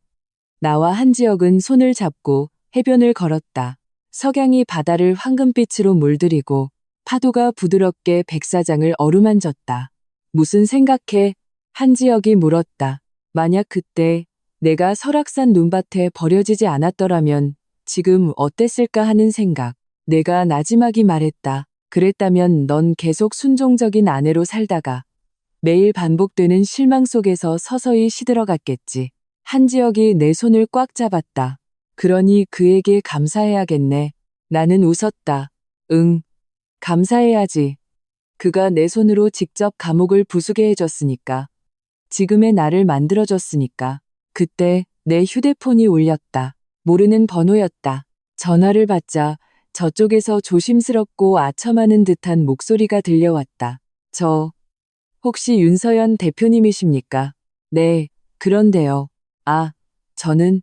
나와 한지혁은 손을 잡고 해변을 걸었다. 석양이 바다를 황금빛으로 물들이고 파도가 부드럽게 백사장을 어루만졌다. 무슨 생각해? 한지혁이 물었다. 만약 그때 내가 설악산 눈밭에 버려지지 않았더라면 지금 어땠을까 하는 생각. 내가 나지막이 말했다. 그랬다면 넌 계속 순종적인 아내로 살다가 매일 반복되는 실망 속에서 서서히 시들어갔겠지. 한지혁이 내 손을 꽉 잡았다. 그러니 그에게 감사해야겠네. 나는 웃었다. 응, 감사해야지. 그가 내 손으로 직접 감옥을 부수게 해줬으니까. 지금의 나를 만들어줬으니까. 그때 내 휴대폰이 울렸다. 모르는 번호였다. 전화를 받자 저쪽에서 조심스럽고 아첨하는 듯한 목소리가 들려왔다. 혹시 윤서연 대표님이십니까? 네, 그런데요. 아, 저는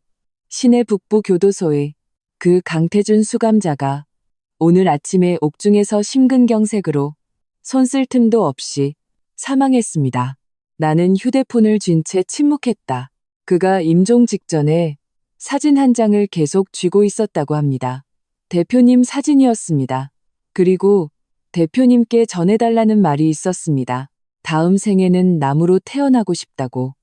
시내 북부 교도소의 그 강태준 수감자가 오늘 아침에 옥중에서 심근경색으로 손 쓸 틈도 없이 사망했습니다. 나는 휴대폰을 쥔 채 침묵했다. 그가 임종 직전에 사진 한 장을 계속 쥐고 있었다고 합니다. 대표님 사진이었습니다. 그리고 대표님께 전해달라는 말이 있었습니다. 다음 생에는 나무로 태어나고 싶다고.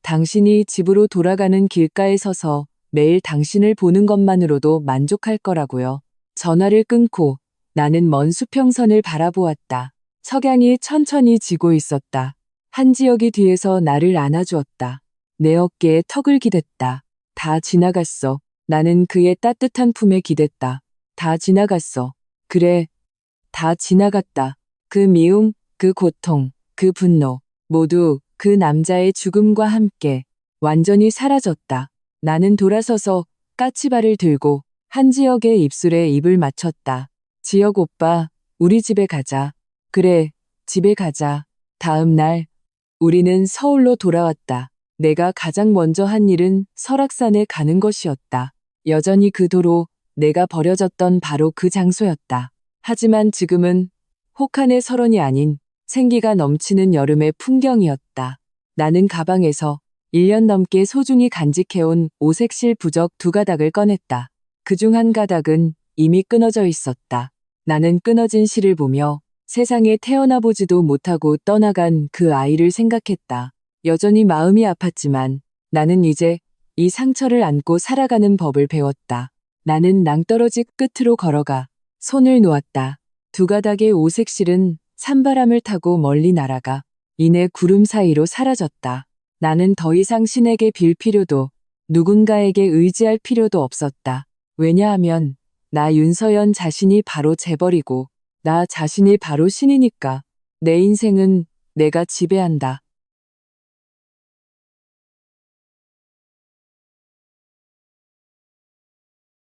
당신이 집으로 돌아가는 길가에 서서 매일 당신을 보는 것만으로도 만족할 거라고요. 전화를 끊고 나는 먼 수평선을 바라보았다. 석양이 천천히 지고 있었다. 한지혁이 뒤에서 나를 안아주었다. 내 어깨에 턱을 기댔다. 다 지나갔어. 나는 그의 따뜻한 품에 기댔다. 다 지나갔어. 그래, 다 지나갔다. 그 미움, 그 고통, 그 분노, 모두 그 남자의 죽음과 함께 완전히 사라졌다. 나는 돌아서서 까치발을 들고 한지혁의 입술에 입을 맞췄다. 지혁 오빠, 우리 집에 가자. 그래, 집에 가자. 다음 날, 우리는 서울로 돌아왔다. 내가 가장 먼저 한 일은 설악산에 가는 것이었다. 여전히 그 도로, 내가 버려졌던 바로 그 장소였다. 하지만 지금은 혹한의 설원이 아닌 생기가 넘치는 여름의 풍경이었다. 나는 가방에서 1년 넘게 소중히 간직해온 오색실 부적 2가닥을 꺼냈다. 그중 한 가닥은 이미 끊어져 있었다. 나는 끊어진 실을 보며 세상에 태어나 보지도 못하고 떠나간 그 아이를 생각했다. 여전히 마음이 아팠지만 나는 이제 이 상처를 안고 살아가는 법을 배웠다. 나는 낭떠러지 끝으로 걸어가 손을 놓았다. 2가닥의 오색실은 산바람을 타고 멀리 날아가 이내 구름 사이로 사라졌다. 나는 더 이상 신에게 빌 필요도 누군가에게 의지할 필요도 없었다. 왜냐하면 나 윤서연 자신이 바로 재벌이고 나 자신이 바로 신이니까 내 인생은 내가 지배한다.